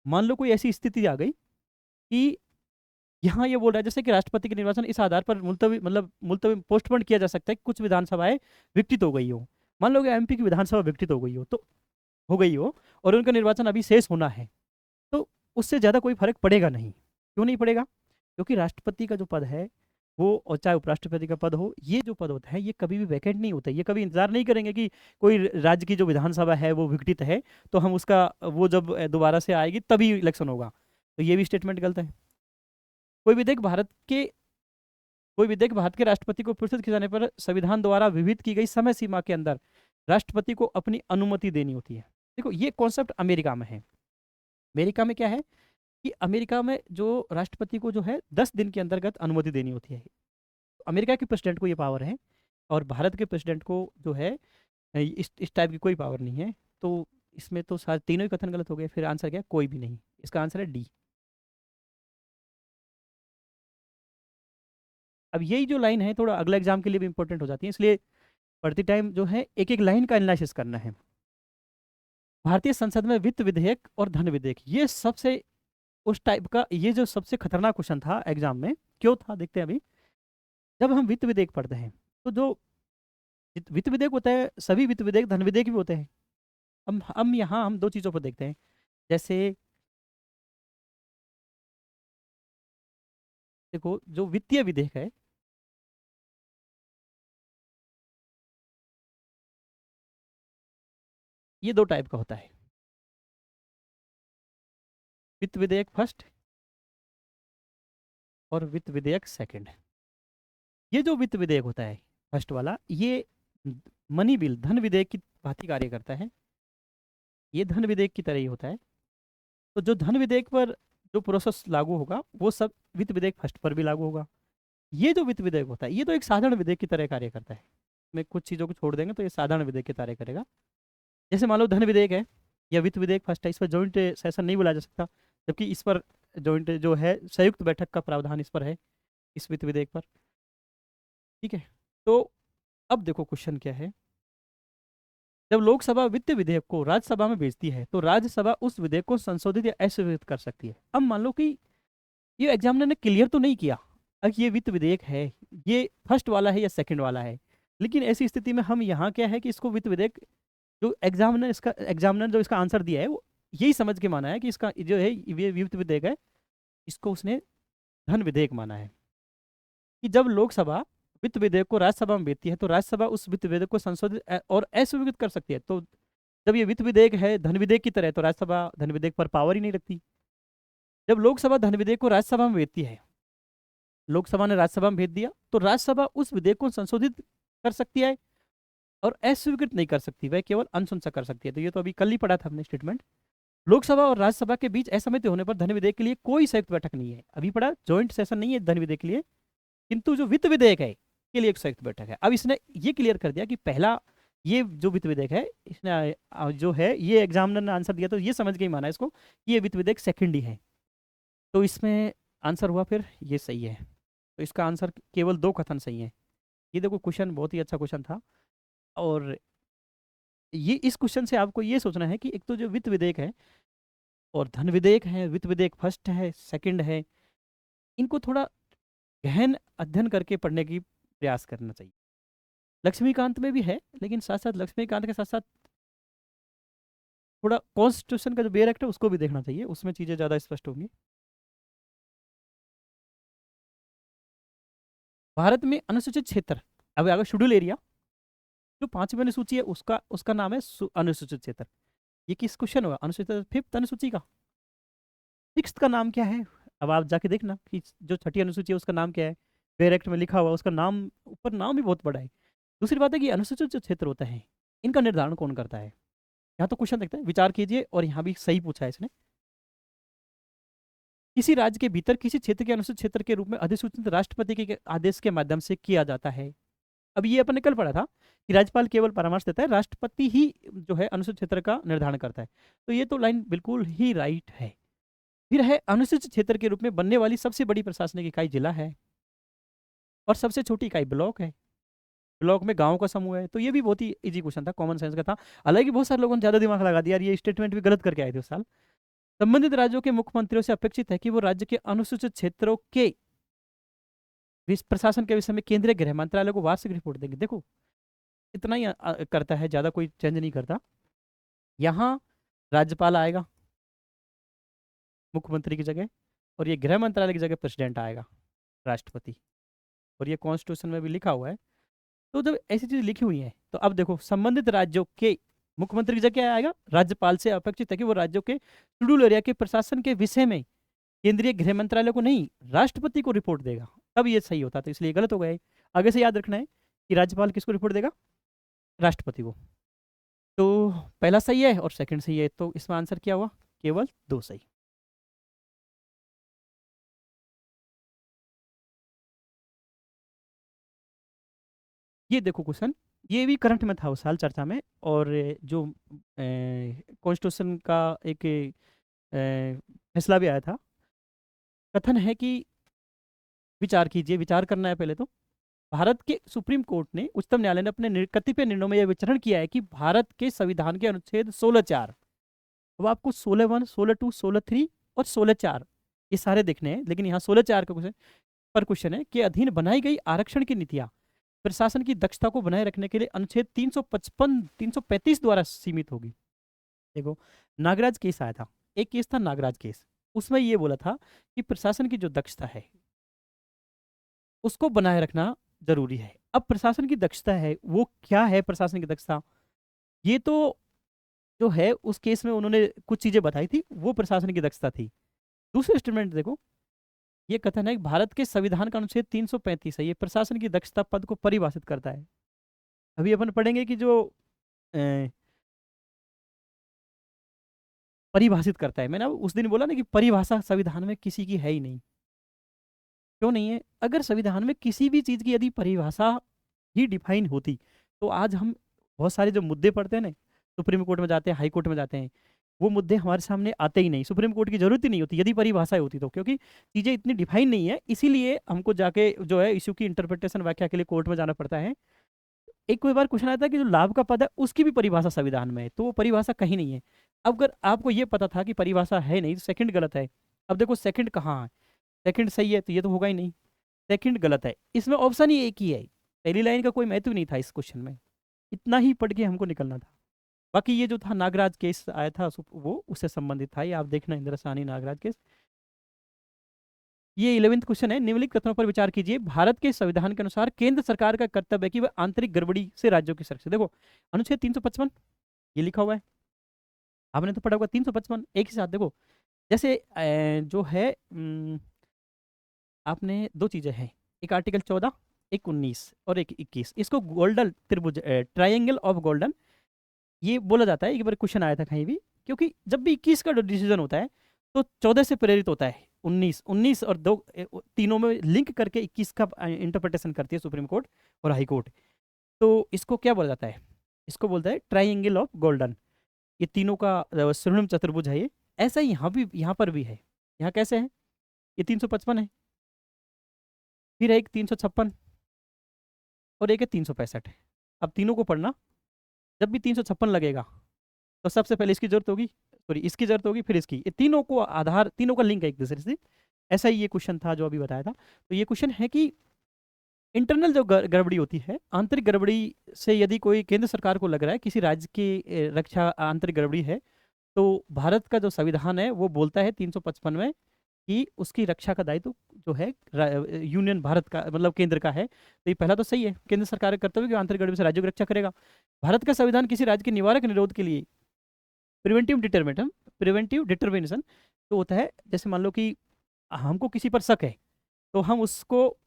मान लो कोई ऐसी स्थिति आ गई कि यहाँ ये बोल रहा है जैसे कि राष्ट्रपति के निर्वाचन इस आधार पर मुलतवी मतलब मुलतवी पोस्टपोन किया जा सकता है कि कुछ विधानसभाएं विघटित हो गई हो। मान लो कि एमपी की विधानसभा विघटित हो गई हो, तो हो गई हो और उनका निर्वाचन अभी शेष होना है, तो उससे ज़्यादा कोई फर्क पड़ेगा नहीं। क्यों नहीं पड़ेगा? क्योंकि राष्ट्रपति का जो पद है वो, और चाहे उपराष्ट्रपति का पद हो, ये जो पद होता है ये कभी भी वैकेंट नहीं होता है। ये कभी इंतजार नहीं करेंगे कि कोई राज्य की जो विधानसभा है वो विघटित है तो हम उसका, वो जब दोबारा से आएगी तभी इलेक्शन होगा। तो ये भी स्टेटमेंट गलत है। कोई विधेयक भारत के कोई विधेयक भारत के राष्ट्रपति को पुरस्कृत किए जाने पर संविधान द्वारा विहित की गई समय सीमा के अंदर राष्ट्रपति को अपनी अनुमति देनी होती है। देखो ये कॉन्सेप्ट अमेरिका में है। अमेरिका में क्या है कि अमेरिका में जो राष्ट्रपति को जो है 10 दिन के अंतर्गत अनुमति देनी होती है। अमेरिका के प्रेसिडेंट को ये पावर है, और भारत के प्रेसिडेंट को जो है इस टाइप की कोई पावर नहीं है। तो इसमें तो सारे तीनों ही कथन गलत हो गए। फिर आंसर क्या है? कोई भी नहीं। इसका आंसर है डी। अब यही जो लाइन है थोड़ा अगला एग्जाम के लिए भी इंपॉर्टेंट हो जाती है, इसलिए पढ़ते टाइम जो है एक एक लाइन का एनालिसिस करना है। भारतीय संसद में वित्त विधेयक और धन विधेयक, ये सबसे उस टाइप का, ये जो सबसे खतरनाक क्वेश्चन था एग्जाम में। क्यों था देखते हैं अभी। जब हम वित्त विधेयक पढ़ते हैं तो जो वित्त विधेयक होता है, सभी वित्त विधेयक धन विधेयक भी होते हैं। हम यहाँ हम दो चीज़ों को देखते हैं। जैसे देखो जो वित्तीय विधेयक है, ये दो टाइप का होता है। वित्त विधेयक फर्स्ट और वित्त विधेयक सेकंड। ये जो वित्त विधेयक होता है फर्स्ट वाला, ये मनी बिल धन विधेयक की भांति कार्य करता है। ये धन विधेयक की तरह ही होता है। तो जो धन विधेयक पर जो प्रोसेस लागू होगा वो सब वित्त विधेयक फर्स्ट पर भी लागू होगा। ये जो वित्त विधेयक होता है ये तो एक साधारण विधेयक की तरह कार्य करता है। मैं कुछ चीज़ों को छोड़ देंगे तो ये साधारण विधेयक की तरह करेगा। जैसे मान लो धन विधेयक है या वित्त विधेयक फर्स्ट है, इस पर जॉइंट सेशन नहीं बुलाया जा सकता, जबकि इस पर जॉइंट जो है संयुक्त बैठक का प्रावधान इस पर है, इस वित्त विधेयक पर। ठीक है। तो अब देखो क्वेश्चन क्या है। जब लोकसभा वित्त विधेयक को राज्यसभा में भेजती है तो राज्यसभा उस विधेयक को संशोधित या असंशोधित कर सकती है। अब मान लो कि ये एग्जामिनर ने क्लियर तो नहीं किया अब ये वित्त विधेयक है, ये फर्स्ट वाला है या सेकंड वाला है, लेकिन ऐसी स्थिति में हम यहाँ क्या है कि इसको वित्त विधेयक, जो एग्जामिनर जो इसका आंसर दिया है वो यही समझ के माना है कि इसका जो है ये वित्त विधेयक है, इसको उसने धन विधेयक माना है। कि जब लोकसभा वित्त विधेयक को राज्यसभा में भेजती है तो राज्यसभा उस वित्त विधेयक को संशोधित और अस्वीकृत कर सकती है। तो जब ये वित्त विधेयक है धन विधेयक की तरह तो राज्यसभा धन विधेयक पर पावर ही नहीं रखती। जब लोकसभा धन विधेयक को राज्यसभा में भेजती है, लोकसभा ने राज्यसभा में भेज दिया तो राज्यसभा उस विधेयक को संशोधित कर सकती है और अस्वीकृत नहीं कर सकती, वह केवल अनुशंसा कर सकती है। तो ये तो अभी कल ही पढ़ा था हमने स्टेटमेंट। लोकसभा और राज्यसभा के बीच असहमति होने पर धन विधेयक के लिए कोई संयुक्त बैठक नहीं है। अभी पढ़ा ज्वाइंट सेशन नहीं है धन विधेयक के लिए, किंतु जो वित्त विधेयक है के लिए एक संयुक्त बैठक है। अब इसने ये क्लियर कर दिया कि पहला ये जो वित्त विधेयक है इसने जो है ये एग्जामिनर ने आंसर दिया तो ये समझ के ही माना इसको कि ये वित्त विधेयक सेकंड ही है। तो इसमें आंसर हुआ फिर ये सही है। तो इसका आंसर केवल दो कथन सही है। ये देखो क्वेश्चन बहुत ही अच्छा क्वेश्चन था। और ये इस क्वेश्चन से आपको ये सोचना है कि एक तो जो वित्त विधेयक है और धन विधेयक है, वित्त विधेयक फर्स्ट है सेकंड है, इनको थोड़ा गहन अध्ययन करके पढ़ने की प्रयास करना चाहिए। लक्ष्मीकांत में भी है, लेकिन साथ साथ लक्ष्मीकांत के साथ साथ थोड़ा कॉन्स्टिट्यूशन का जो बेयर एक्ट है उसको भी देखना चाहिए, उसमें चीज़ें ज़्यादा स्पष्ट होंगी। भारत में अनुसूचित क्षेत्र, अब आगे शेड्यूल एरिया, जो 5वीं अनुसूची है उसका उसका नाम है अनुसूचित क्षेत्र। ये किस क्वेश्चन होगा? अनुसूचित फिफ्थ अनुसूची का। सिक्स्थ का नाम क्या है? अब आप जाके देखना कि जो छठी अनुसूची है उसका नाम क्या है। बेयर एक्ट में लिखा हुआ उसका नाम, ऊपर नाम भी बहुत बड़ा है। दूसरी बात है कि अनुसूचित जो क्षेत्र होता है इनका निर्धारण कौन करता है? यहाँ तो क्वेश्चन देखते हैं, विचार कीजिए। और यहाँ भी सही पूछा है इसने। किसी राज्य के भीतर किसी क्षेत्र के अनुसूचित क्षेत्र के रूप में अधिसूचित राष्ट्रपति के आदेश के माध्यम से किया जाता है। अब ये अपन ने कल पढ़ा था कि राज्यपाल केवल परामर्श देता है, राष्ट्रपति ही जो है अनुसूचित क्षेत्र का निर्धारण करता है। तो ये तो लाइन बिल्कुल ही राइट है। फिर है अनुसूचित क्षेत्र के रूप में बनने वाली सबसे बड़ी प्रशासनिक इकाई जिला है और सबसे छोटी इकाई ब्लॉक है। ब्लॉक में गांव का समूह है। तो ये भी बहुत ही इजी क्वेश्चन था, कॉमन सेंस का था। हालांकि बहुत सारे लोगों ने ज्यादा दिमाग लगा दिया यार, ये स्टेटमेंट भी गलत करके आए थे उस साल। संबंधित राज्यों के मुख्यमंत्रियों से अपेक्षित है कि वो राज्य के अनुसूचित क्षेत्रों के प्रशासन के विषय में केंद्रीय गृह मंत्रालय को वार्षिक रिपोर्ट देंगे। देखो इतना ही करता है, ज्यादा कोई चेंज नहीं करता। यहाँ राज्यपाल आएगा, मुख्यमंत्री की जगह, और ये गृह मंत्रालय की जगह प्रेसिडेंट आएगा, राष्ट्रपति। और ये कॉन्स्टिट्यूशन में भी लिखा हुआ है। तो जब ऐसी चीज लिखी हुई है तो अब देखो, संबंधित राज्यों के मुख्यमंत्री की जगह क्या आएगा, राज्यपाल से अपेक्षित है कि वो राज्यों के शेड्यूल एरिया के प्रशासन के विषय में केंद्रीय गृह मंत्रालय को नहीं, राष्ट्रपति को रिपोर्ट देगा। तब ये सही होता, तो इसलिए गलत हो गया है। आगे से याद रखना है कि राज्यपाल किसको रिपोर्ट देगा, राष्ट्रपति को। तो पहला सही है और सेकंड सही है, तो इसमें आंसर क्या हुआ, केवल 2 सही। ये देखो क्वेश्चन, ये भी करंट में था उस साल चर्चा में, और जो कॉन्स्टिट्यूशन का एक फैसला भी आया था। कथन है कि, विचार कीजिए, विचार करना है पहले तो। भारत के सुप्रीम कोर्ट ने, उच्चतम न्यायालय ने अपने कतिपय निर्णयों में यह विचरण किया है कि भारत के संविधान के अनुच्छेद 16(4), अब आपको 16(1), 16(2), 16(3) और 16(4) ये सारे देखने हैं, लेकिन यहाँ 16(4) का क्वेश्चन है कि अधीन बनाई गई आरक्षण की नीतियां प्रशासन की दक्षता को बनाए रखने के लिए अनुच्छेद 355, 335 द्वारा सीमित होगी। देखो, नागराज केस आया था, एक केस था नागराज केस, उसमें ये बोला था कि प्रशासन की जो दक्षता है उसको बनाए रखना जरूरी है। अब प्रशासन की दक्षता है वो क्या है, प्रशासन की दक्षता, ये तो जो है उस केस में उन्होंने कुछ चीजें बताई थी, वो प्रशासन की दक्षता थी। दूसरे स्टेटमेंट देखो, ये कथन है कि भारत के संविधान का अनुच्छेद 335 है, ये प्रशासन की दक्षता पद को परिभाषित करता है। अभी अपन पढ़ेंगे कि जो अ, परिभाषित करता है, मैंने उस दिन बोला ना कि परिभाषा संविधान में किसी की है ही नहीं। क्यों नहीं है, अगर संविधान में किसी भी चीज की यदि परिभाषा ही डिफाइन होती तो आज हम बहुत सारे जो मुद्दे पढ़ते हैं ना, सुप्रीम कोर्ट में जाते हैं, हाई कोर्ट में जाते हैं, वो मुद्दे हमारे सामने आते ही नहीं, सुप्रीम कोर्ट की जरूरत ही नहीं होती यदि परिभाषा होती तो, क्योंकि चीजें इतनी डिफाइन नहीं है, इसीलिए हमको जाके जो है इश्यू की इंटरप्रिटेशन व्याख्या के लिए कोर्ट में जाना पड़ता है। एक कोई बार क्वेश्चन आता है कि जो लाभ का पद है उसकी भी परिभाषा संविधान में है, तो वो परिभाषा कहीं नहीं है। अब अगर आपको ये पता था कि परिभाषा है नहीं तो सेकंड गलत है। अब देखो सेकंड कहाँ है, सेकंड सही है तो ये तो होगा ही नहीं, सेकंड गलत है। इसमें ऑप्शन ही एक ही है, पहली लाइन का कोई महत्व नहीं था इस क्वेश्चन में, इतना ही पढ़ के हमको निकलना था। बाकी ये जो था नागराज केस आया था वो उससे संबंधित था, ये आप देखना, इंदिरा साहनी नागराज केस। ये 11th क्वेश्चन है, निम्नलिखित कथनों पर विचार कीजिए। भारत के संविधान के अनुसार केंद्र सरकार का कर्तव्य है कि वह आंतरिक गड़बड़ी से राज्यों की सुरक्षा। देखो, अनुच्छेद 355 ये लिखा हुआ है, आपने तो पढ़ा होगा 355 एक ही साथ। देखो जैसे जो है आपने दो चीजें हैं, एक आर्टिकल 14, एक 19 और एक 21, इसको गोल्डन त्रिभुज, ट्राइंगल ऑफ गोल्डन ये बोला जाता है। एक बार क्वेश्चन आया था कहीं भी, क्योंकि जब भी 21 का डिसीजन होता है तो 14 से प्रेरित होता है, 19 और दो तीनों में लिंक करके 21 का इंटरप्रिटेशन करती है सुप्रीम कोर्ट और हाई कोर्ट। तो इसको क्या बोला जाता है, इसको बोलता है ट्राइंगल ऑफ गोल्डन। ये तीनों का स्वर्णिम चतुर्भुज है ये। ऐसा ही यहाँ भी, यहाँ पर भी है। यहाँ कैसे है, ये 355 है, फिर है एक 356 और एक है 365 है। अब तीनों को पढ़ना, जब भी 356 लगेगा तो सबसे पहले इसकी जरूरत होगी, सॉरी इसकी जरूरत होगी, फिर इसकी, ये तीनों को आधार, तीनों का लिंक है एक दूसरे से। ऐसा ही ये क्वेश्चन था जो अभी बताया था। तो ये क्वेश्चन है कि इंटरनल जो गड़बड़ी होती है, आंतरिक गड़बड़ी से यदि कोई केंद्र सरकार को लग रहा है किसी राज्य की रक्षा आंतरिक गड़बड़ी है, तो भारत का जो संविधान है वो बोलता है 355 में कि उसकी रक्षा का दायित्व जो है यूनियन भारत का, मतलब केंद्र का है। तो ये पहला तो सही है, केंद्र सरकार का कर्तव्य कि आंतरिक गड़बड़ी से राज्यों की रक्षा करेगा। भारत का संविधान किसी राज्य के निवारक निरोध के लिए प्रिवेंटिव डिटर्मिनेशन तो होता है, जैसे मान लो कि हमको किसी पर शक है तो हम उसको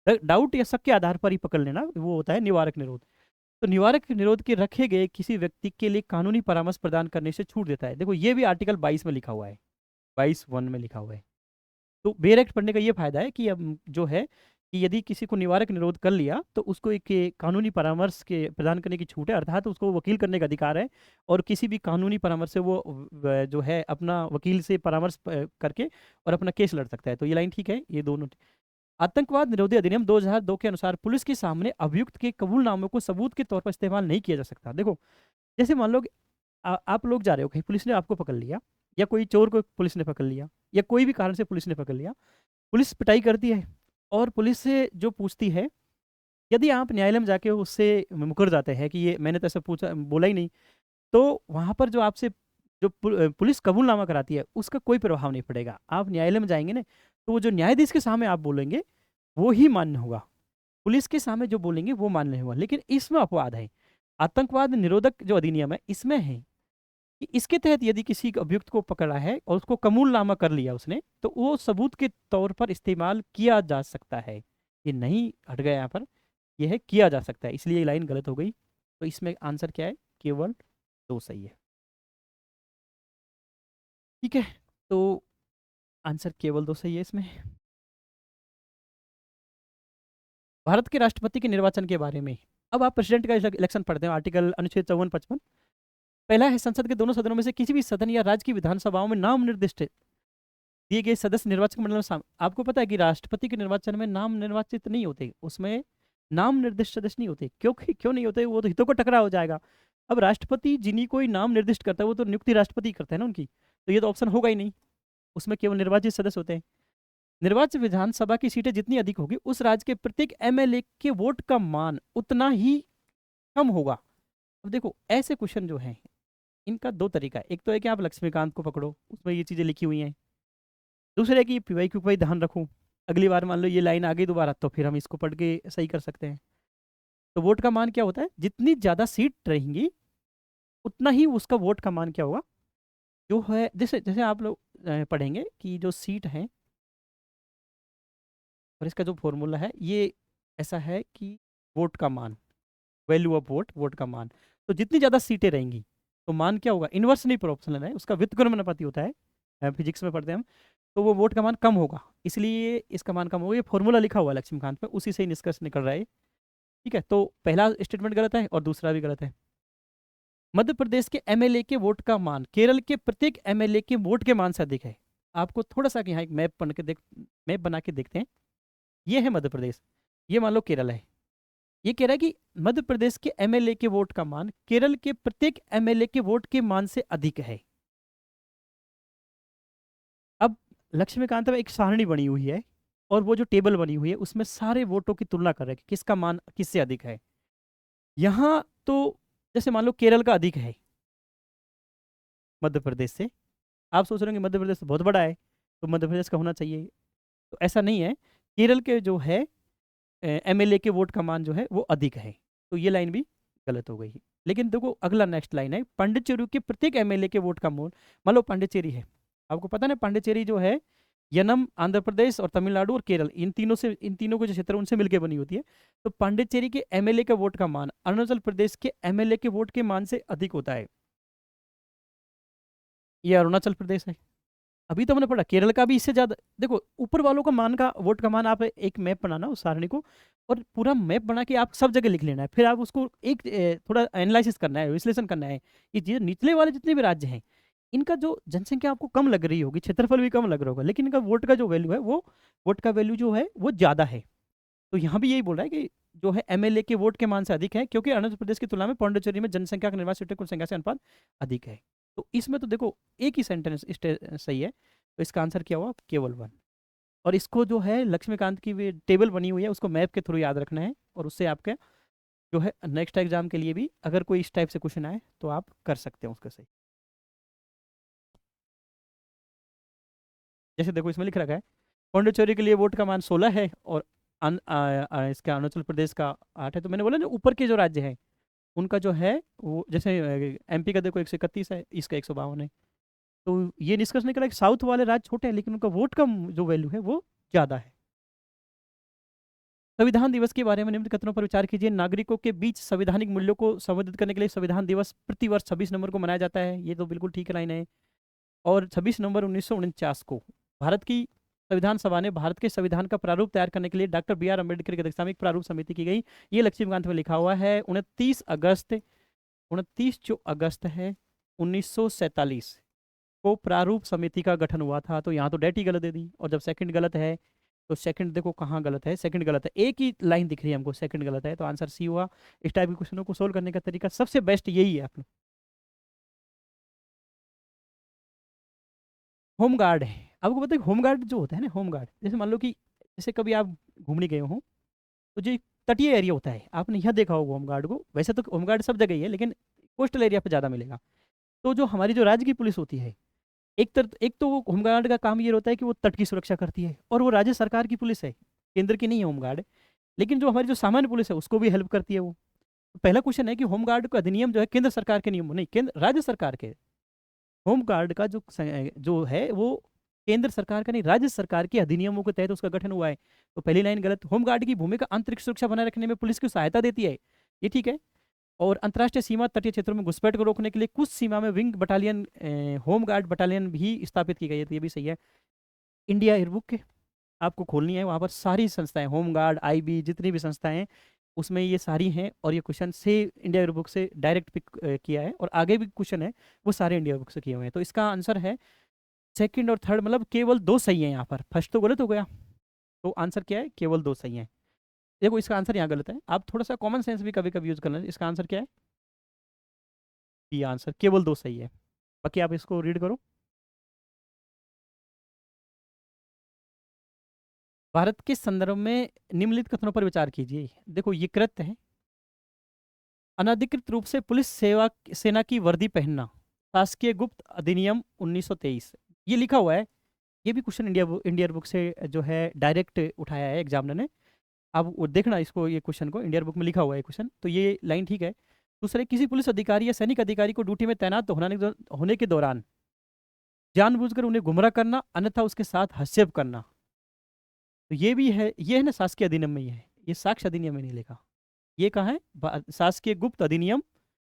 डाउट या शक के आधार पर ही पकड़ लेना, वो होता है निवारक निरोध। तो निवारक निरोध के रखे गए किसी व्यक्ति के लिए कानूनी परामर्श प्रदान करने से छूट देता है। देखो ये भी आर्टिकल 22 में लिखा हुआ है, 22(1) में लिखा हुआ है। तो बेयर एक्ट पढ़ने का ये फायदा है कि अब जो है कि यदि किसी को निवारक निरोध कर लिया तो उसको एक कानूनी परामर्श के प्रदान करने की छूट है, अर्थात उसको वकील करने का अधिकार है, और किसी भी कानूनी परामर्श से वो जो है अपना वकील से परामर्श करके और अपना केस लड़ सकता है। तो ये लाइन ठीक है, ये दोनों। आतंकवाद निरोधी अधिनियम 2002 के अनुसार पुलिस के सामने अभियुक्त के कबूलनामों को सबूत के तौर पर इस्तेमाल नहीं किया जा सकता। देखो जैसे मान लो कि आप लोग जा रहे हो कहीं, पुलिस ने आपको पकड़ लिया, या कोई चोर को पुलिस ने पकड़ लिया, या कोई भी कारण से पुलिस ने पकड़ लिया, पुलिस पिटाई करती है और पुलिस से जो पूछती है, यदि आप न्यायालय में जाके उससे मुकर जाते हैं कि ये मैंने तो ऐसा पूछा, बोला ही नहीं, तो वहाँ पर जो आपसे जो पुलिस कबूलनामा कराती है उसका कोई प्रभाव नहीं पड़ेगा। आप न्यायालय में जाएंगे ना, तो वो जो न्यायाधीश के सामने आप बोलेंगे वो ही मान्य होगा, पुलिस के सामने जो बोलेंगे वो मान्य नहीं होगा। लेकिन इसमें अपवाद है, आतंकवाद निरोधक जो अधिनियम है इसमें है कि इसके तहत यदि किसी अभियुक्त को पकड़ा है और उसको कबूलनामा कर लिया उसने, तो वो सबूत के तौर पर इस्तेमाल किया जा सकता है। ये नहीं हट गया यहाँ पर, ये है किया जा सकता है, इसलिए ये लाइन गलत हो गई। तो इसमें आंसर क्या है, केवल 2 सही है। ठीक है, तो आंसर केवल 2 सही है इसमें। भारत के राष्ट्रपति के निर्वाचन के बारे में, अब आप प्रेसिडेंट का इलेक्शन पढ़ते हैं, आर्टिकल अनुच्छेद 54-55। पहला है, संसद के दोनों सदनों में से किसी भी सदन या राज्य की विधानसभाओं में नाम निर्दिष्ट दिए गए सदस्य निर्वाचक मंडल में आपको पता है कि राष्ट्रपति के निर्वाचन में नाम निर्वाचित नहीं होते, उसमें नाम निर्दिष्ट सदस्य नहीं होते। क्यों नहीं होते, वो तो हितों को टकरा हो जाएगा। अब राष्ट्रपति जिन्हीं कोई नाम निर्दिष्ट करता है वो तो नियुक्ति राष्ट्रपति करता है ना उनकी, तो ये तो ऑप्शन होगा ही नहीं, उसमें केवल निर्वाचित सदस्य होते हैं। निर्वाचित विधानसभा की सीटें जितनी अधिक होगी उस राज्य के प्रत्येक एमएलए के वोट का मान उतना ही कम होगा। अब देखो ऐसे क्वेश्चन जो हैं इनका 2 तरीका है, एक तो है कि आप लक्ष्मीकांत को पकड़ो, उसमें ये चीजें लिखी हुई हैं। दूसरा है कि पीवाई क्यू भाई ध्यान रखूं, अगली बार मान लो ये लाइन आ गई दोबारा तो फिर हम इसको पढ़ के सही कर सकते हैं। तो वोट का मान क्या होता है, जितनी ज्यादा सीट रहेंगी उतना ही उसका वोट का मान क्या होगा, जो है जैसे जैसे आप लोग पढ़ेंगे कि जो सीट है और इसका जो फॉर्मूला है ये ऐसा है कि वोट का मान, वैल्यू ऑफ वोट, वोट का मान, तो जितनी ज़्यादा सीटें रहेंगी तो मान क्या होगा, इन्वर्स नहीं प्रोपोर्शनल है, उसका व्युत्क्रमानुपाती होता है, फिजिक्स में पढ़ते हैं हम। तो वो वोट का मान कम होगा, इसलिए इसका मान कम होगा। ये फॉर्मूला लिखा हुआ है लक्ष्मीकांत पे, उसी से ही निष्कर्ष निकल रहा है। ठीक है, तो पहला स्टेटमेंट गलत है और दूसरा भी गलत है। मध्य प्रदेश के एमएलए के वोट का मान केरल के प्रत्येक एमएलए के वोट के मान से अधिक है। आपको थोड़ा सा यहाँ एक मैप बना के देखते हैं। ये है मध्य प्रदेश, ये मान लो केरल है। ये कह रहा है कि मध्य प्रदेश के एमएलए के वोट का मान केरल के प्रत्येक एमएलए के वोट के मान से अधिक है। अब लक्ष्मीकांत में एक सारणी बनी हुई है और वो जो टेबल बनी हुई है उसमें सारे वोटों की तुलना कर रहे हैं कि किसका मान किससे अधिक है। यहाँ तो जैसे मान लो केरल का अधिक है मध्य प्रदेश से, आप सोच रहे हो कि मध्य प्रदेश तो बहुत बड़ा है तो मध्य प्रदेश का होना चाहिए, तो ऐसा नहीं है। केरल के जो है एमएलए के वोट का मान जो है वो अधिक है, तो ये लाइन भी गलत हो गई। लेकिन देखो अगला नेक्स्ट लाइन है, पांडिचेरी के प्रत्येक एमएलए के वोट का मोल, मान लो पांडिचेरी है, आपको पता ना पांडिचेरी जो है यनम, आंध्र प्रदेश और तमिलनाडु और केरल, इन तीनों के जो क्षेत्र उनसे मिलकर बनी होती है। तो पांडिचेरी के एमएलए का वोट का मान अरुणाचल प्रदेश के एमएलए के वोट के मान से अधिक होता है। ये अरुणाचल प्रदेश है। अभी तो हमने पढ़ा केरल का भी इससे ज्यादा। देखो ऊपर वालों का मान का वोट का मान, आप एक मैप बनाना उस सारणी को और पूरा मैप बना के आप सब जगह लिख लेना है, फिर आप उसको एक थोड़ा एनालिसिस करना है, विश्लेषण करना है कि ये निचले वाले जितने भी राज्य हैं इनका जो जनसंख्या आपको कम लग रही होगी, क्षेत्रफल भी कम लग रहा होगा, लेकिन इनका वोट का जो वैल्यू है वो वोट का वैल्यू जो है वो ज्यादा है। तो यहाँ भी यही बोल रहा है कि जो है एमएलए के वोट के मान से अधिक है, क्योंकि अरुणाचल प्रदेश की तुलना में पौंडीचेरी में जनसंख्या का निवासी कुल संख्या से अनुपात अधिक है। तो इसमें तो देखो एक ही सेंटेंस सही है, तो इसका आंसर क्या हुआ, केवल 1। और इसको जो है लक्ष्मीकांत की भी टेबल बनी हुई है उसको मैप के थ्रू याद रखना है, और उससे आपके जो है नेक्स्ट एग्जाम के लिए भी अगर कोई इस टाइप से क्वेश्चन आए तो आप कर सकते हैं उसका सही। जैसे देखो इसमें लिख रखा है पौंडीचेरी के लिए वोट का मान 16 है और इसका अरुणाचल प्रदेश का 8 है। तो मैंने बोला ना ऊपर के जो राज्य हैं उनका जो है वो, जैसे एमपी का देखो 131 है, इसका 152 है। तो ये निष्कर्ष निकला कि साउथ वाले राज्य छोटे हैं लेकिन उनका वोट का जो वैल्यू है वो ज़्यादा है। संविधान दिवस के बारे में निम्न कथनों पर विचार कीजिए। नागरिकों के बीच संवैधानिक मूल्यों को संवर्धित करने के लिए संविधान दिवस प्रतिवर्ष 26 नवंबर को मनाया जाता है, ये तो बिल्कुल ठीक लाइन है। और 26 नवंबर 1949 को भारत की संविधान सभा ने भारत के संविधान का प्रारूप तैयार करने के लिए डॉक्टर बी.आर. अम्बेडकर की अध्यक्षता में एक प्रारूप समिति की गई। ये लक्ष्मीकांत में लिखा हुआ है। 29 जो अगस्त है 1947 को प्रारूप समिति का गठन हुआ था। तो यहाँ तो डेट ही गलत दे दी, और जब सेकंड गलत है तो सेकंड देखो कहाँ गलत है, सेकंड गलत है, एक ही लाइन दिख रही है हमको, सेकंड गलत है, तो आंसर सी हुआ। इस टाइप के क्वेश्चनों को सोल्व करने का तरीका सबसे बेस्ट यही है। आप होम गार्ड है, आपको पता है होम गार्ड जो होता है ना, होम गार्ड जैसे मान लो कि जैसे कभी आप घूमने गए हो तो जो तटीय एरिया होता है आपने यहाँ देखा होगा होम गार्ड को, वैसे तो होम गार्ड सब जगह ही है लेकिन कोस्टल एरिया पे ज़्यादा मिलेगा। तो जो हमारी जो राज्य की पुलिस होती है, एक तो वो होमगार्ड का काम ये होता है कि वो तट की सुरक्षा करती है, और वो राज्य सरकार की पुलिस है, केंद्र की नहीं है होमगार्ड। लेकिन जो हमारी जो सामान्य पुलिस है उसको भी हेल्प करती है वो। तो पहला क्वेश्चन है कि होमगार्ड का अधिनियम जो है केंद्र सरकार के नियम नहीं, केंद्र राज्य सरकार के। होमगार्ड का जो है वो केंद्र सरकार का नहीं, राज्य सरकार के अधिनियमों के तहत उसका गठन हुआ है। तो पहली लाइन गलत। होमगार्ड की भूमिका अंतरिक्ष सुरक्षा बनाए रखने में पुलिस की सहायता देती है, ये ठीक है। और अंतर्राष्ट्रीय सीमा तटीय क्षेत्रों में घुसपैठ को रोकने के लिए कुछ सीमा में विंग बटालियन, होमगार्ड बटालियन भी स्थापित की गई है, तो ये भी सही है। इंडिया एयरबुक के आपको खोलनी है, वहाँ पर सारी संस्थाएं, होमगार्ड, आईबी, जितनी भी संस्थाएं हैं उसमें ये सारी हैं, और ये क्वेश्चन से इंडिया एयरबुक से डायरेक्ट पिक किया है, और आगे भी क्वेश्चन है वो सारे इंडिया बुक से किए हुए हैं। तो इसका आंसर है सेकंड और थर्ड, मतलब केवल दो सही है यहाँ पर, फर्स्ट तो गलत हो गया। तो आंसर क्या है, केवल दो सही है। देखो इसका आंसर यहाँ गलत है, आप थोड़ा सा कॉमन सेंस भी कभी कभी यूज करना। इसका आंसर क्या है, ये आंसर केवल दो सही है। बाकी आप इसको रीड करो। भारत के संदर्भ में निम्नलिखित कथनों पर विचार कीजिए। देखो ये कृत्य है, अनधिकृत रूप से पुलिस सेवा सेना की वर्दी पहनना, शासकीय गुप्त अधिनियम 1923, ये लिखा हुआ है। ये भी क्वेश्चन इंडिया बुक से जो है डायरेक्ट उठाया है एग्जामिनर ने। अब वो देखना इसको, ये क्वेश्चन को इंडिया बुक में लिखा हुआ है क्वेश्चन, तो ये लाइन ठीक है। दूसरे, किसी पुलिस अधिकारी या सैनिक अधिकारी को ड्यूटी में तैनात होने के दौरान जानबूझकर उन्हें गुमराह करना, अन्यथा उसके साथ हस्तक्षेप करना। तो ये भी है, ये है ना शासकीय अधिनियम में, ये साक्ष्य अधिनियम में नहीं लिखा। ये कहाँ है, शासकीय गुप्त अधिनियम,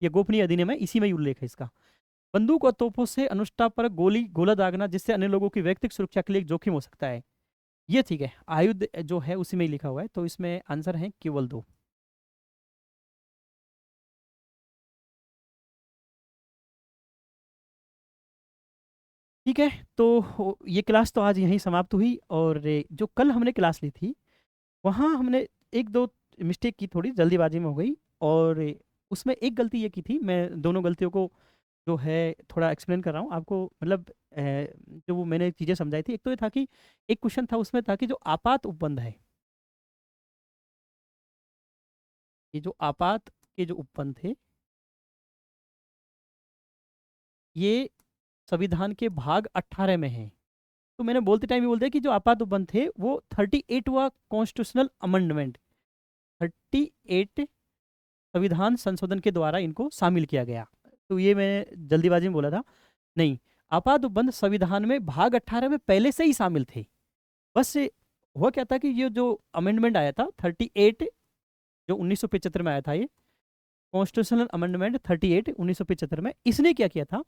ये गोपनीय अधिनियम है, इसी में ही उल्लेख है इसका। बंदूक और तोपों से अनुष्ठापरक गोला दागना, जिससे अन्य लोगों की व्यक्तिगत सुरक्षा के लिए जोखिम हो सकता है, ये ठीक है। आयुध जो है उसी में ही लिखा हुआ है, तो इसमें आंसर है केवल दो। ठीक है, तो ये क्लास तो आज यहीं समाप्त हुई, और जो कल हमने क्लास ली थी वहाँ हमने एक दो मिस्टेक की, थोड़ी जल्दीबाजी में हो गई, और उसमें एक गलती ये की थी, मैं दोनों गलतियों को जो है थोड़ा एक्सप्लेन कर रहा हूँ आपको, मतलब जो वो मैंने चीज़ें समझाई थी। एक तो ये था कि एक क्वेश्चन था उसमें था कि जो आपात उपबंध है, ये जो आपात के जो उपबंध थे, ये संविधान के भाग 18 में है। तो मैंने बोलते टाइम ये बोल दिया कि जो आपात उपबंध थे वो 38वां कॉन्स्टिट्यूशनल अमेंडमेंट, 38 संविधान संशोधन के द्वारा इनको शामिल किया गया। तो ये मैंने जल्दीबाजी में बोला था, नहीं, आपात उपबंध संविधान में भाग 18 में पहले से ही शामिल थे। बस हुआ क्या था कि ये जो अमेंडमेंट आया था 38, जो 1975 में आया था, ये कॉन्स्टिट्यूशनल अमेंडमेंट 38 1975 में, इसने क्या किया था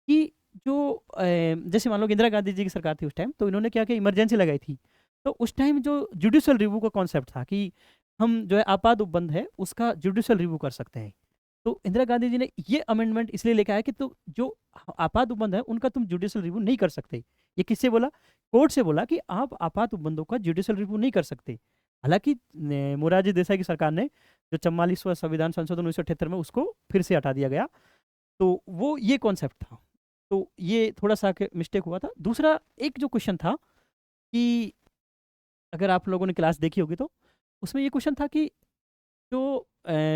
कि जो जैसे मान लो इंदिरा गांधी जी की सरकार थी उस टाइम, तो इन्होंने क्या किया, इमरजेंसी लगाई थी। तो उस टाइम जो जुडिशियल रिव्यू का कॉन्सेप्ट था कि हम जो है आपात उपबंध है उसका जुडिशियल रिव्यू कर सकते हैं। तो इंदिरा गांधी जी ने ये अमेंडमेंट इसलिए लेके आया कि तो जो आपात उपबंध है उनका तुम जुडिशियल रिव्यू नहीं कर सकते। ये किससे बोला, कोर्ट से बोला कि आप आपात उपबंधों का जुडिशियल रिव्यू नहीं कर सकते। हालांकि मोरारजी देसाई की सरकार ने जो 44वां संविधान संशोधन 1978 में उसको फिर से हटा दिया गया। तो वो ये कॉन्सेप्ट था। तो ये थोड़ा सा मिस्टेक हुआ था। दूसरा एक जो क्वेश्चन था कि अगर आप लोगों ने क्लास देखी होगी तो उसमें ये क्वेश्चन था कि जो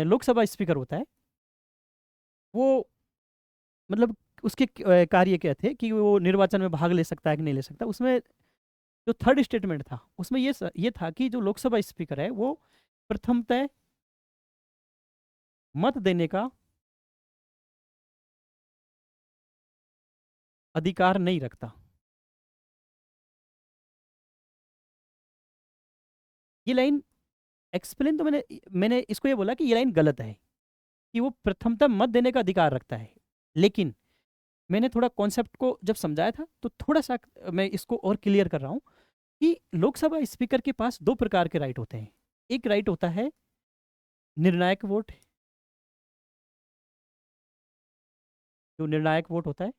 लोकसभा स्पीकर होता है वो, मतलब उसके कार्य क्या थे कि वो निर्वाचन में भाग ले सकता है कि नहीं ले सकता। उसमें जो थर्ड स्टेटमेंट था उसमें ये था कि जो लोकसभा स्पीकर है वो प्रथमतः मत देने का अधिकार नहीं रखता। ये लाइन एक्सप्लेन तो मैंने इसको ये बोला कि ये लाइन गलत है कि वो प्रथमतः मत देने का अधिकार रखता है। लेकिन मैंने थोड़ा कॉन्सेप्ट को जब समझाया था तो थोड़ा सा मैं इसको और क्लियर कर रहा हूँ कि लोकसभा स्पीकर के पास दो प्रकार के राइट होते हैं। एक राइट होता है निर्णायक वोट, जो निर्णायक वोट होता है,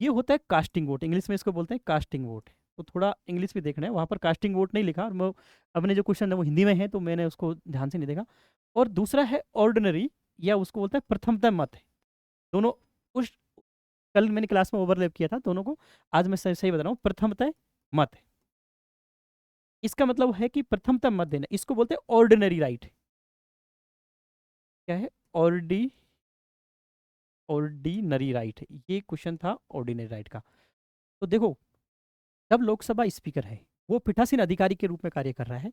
ये होता है कास्टिंग वोट, इंग्लिश में इसको बोलते हैं कास्टिंग वोट। तो थोड़ा इंग्लिश भी देखना है, वहाँ पर कास्टिंग वोट नहीं लिखा, और मैं अपने जो क्वेश्चन है वो हिंदी में है तो मैंने उसको ध्यान से नहीं देखा। और दूसरा है ऑर्डिनरी, या उसको बोलते हैं प्रथमतः मत। दोनों उस कल मैंने क्लास में ओवरलैप किया था दोनों को, आज मैं सही सही बता रहा हूँ, प्रथमतः मत। इसका मतलब है कि प्रथमतः मत देना, इसको बोलते हैं ऑर्डिनरी राइट। क्या है, ऑर्डी ऑर्डिनरी राइट, ये क्वेश्चन था ऑर्डिनरी राइट का। तो देखो, जब लोकसभा स्पीकर है वो पीठासीन अधिकारी के रूप में कार्य कर रहा है,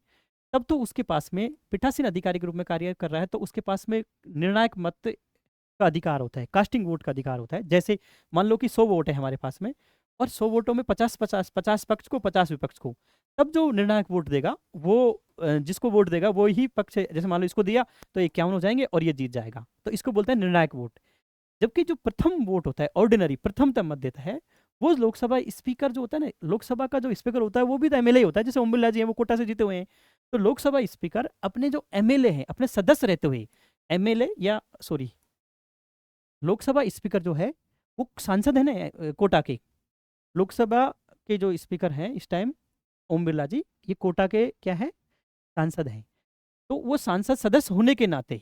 तब तो उसके पास में पीठासीन अधिकारी के रूप में कार्य कर रहा है, तो उसके पास में निर्णायक मत का अधिकार होता है, कास्टिंग वोट का अधिकार होता है। जैसे मान लो कि 100 वोट है हमारे पास में, और 100 वोटों में 50 पक्ष को 50 विपक्ष को, तब जो निर्णायक वोट देगा वो जिसको वोट देगा वो ही पक्ष, जैसे मान लो इसको दिया तो 51 हो जाएंगे और ये जीत जाएगा, तो इसको बोलते हैं निर्णायक वोट। जबकि जो प्रथम वोट होता है, ऑर्डिनरी प्रथमतम मत देता है, वो लोकसभा स्पीकर जो होता है ना, लोकसभा का जो स्पीकर होता है वो भी तो एमएलए होता है। जैसे ओम बिरला जी हैं, वो कोटा से जीते हुए हैं, तो लोकसभा स्पीकर अपने जो एमएलए हैं, अपने सदस्य रहते हुए, एमएलए या सॉरी लोकसभा स्पीकर जो है वो सांसद है ना कोटा के, लोकसभा के जो स्पीकर हैं इस टाइम ओम बिरला जी, ये कोटा के क्या है, सांसद हैं। तो वो सांसद सदस्य होने के नाते,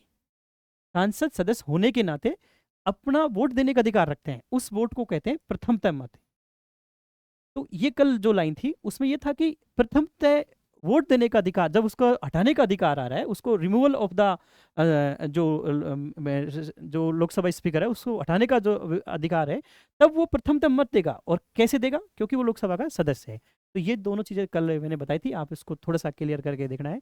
सांसद सदस्य होने के नाते अपना वोट देने का अधिकार रखते हैं, उस वोट को कहते हैं प्रथमतः मत। तो ये कल जो लाइन थी उसमें ये था कि प्रथमतः वोट देने का अधिकार, जब उसको हटाने का अधिकार आ रहा है, उसको रिमूवल ऑफ द जो लोकसभा स्पीकर है उसको हटाने का जो अधिकार है, तब वो प्रथमतः मत देगा। और कैसे देगा, क्योंकि वो लोकसभा का सदस्य है। तो ये दोनों चीज़ें कल मैंने बताई थी, आप इसको थोड़ा सा क्लियर करके देखना है।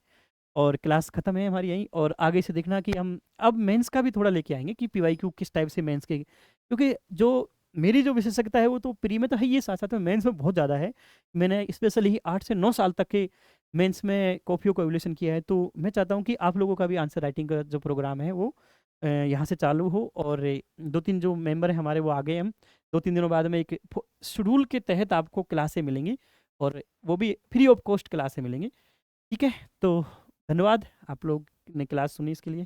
और क्लास खत्म है हमारी यहीं, और आगे से देखना कि हम अब मेंस का भी थोड़ा लेके आएंगे कि पीवाईक्यू किस टाइप से मेंस के, क्योंकि जो मेरी जो विशेषज्ञता है वो तो प्री में तो है, ये साथ साथ में मेंस में बहुत ज़्यादा है। मैंने स्पेशली 8 से 9 साल तक के मेंस में कॉपियों को एवोल्यूशन किया है, तो मैं चाहता हूँ कि आप लोगों का भी आंसर राइटिंग का जो प्रोग्राम है वो यहाँ से चालू हो। और 2-3 जो मेंबर हैं हमारे वो आ गए, हम 2-3 दिनों बाद में एक शेड्यूल के तहत आपको क्लासें मिलेंगी, और वो भी फ्री ऑफ कॉस्ट क्लासें मिलेंगी। ठीक है, तो धन्यवाद आप लोग ने क्लास सुनी इसके लिए।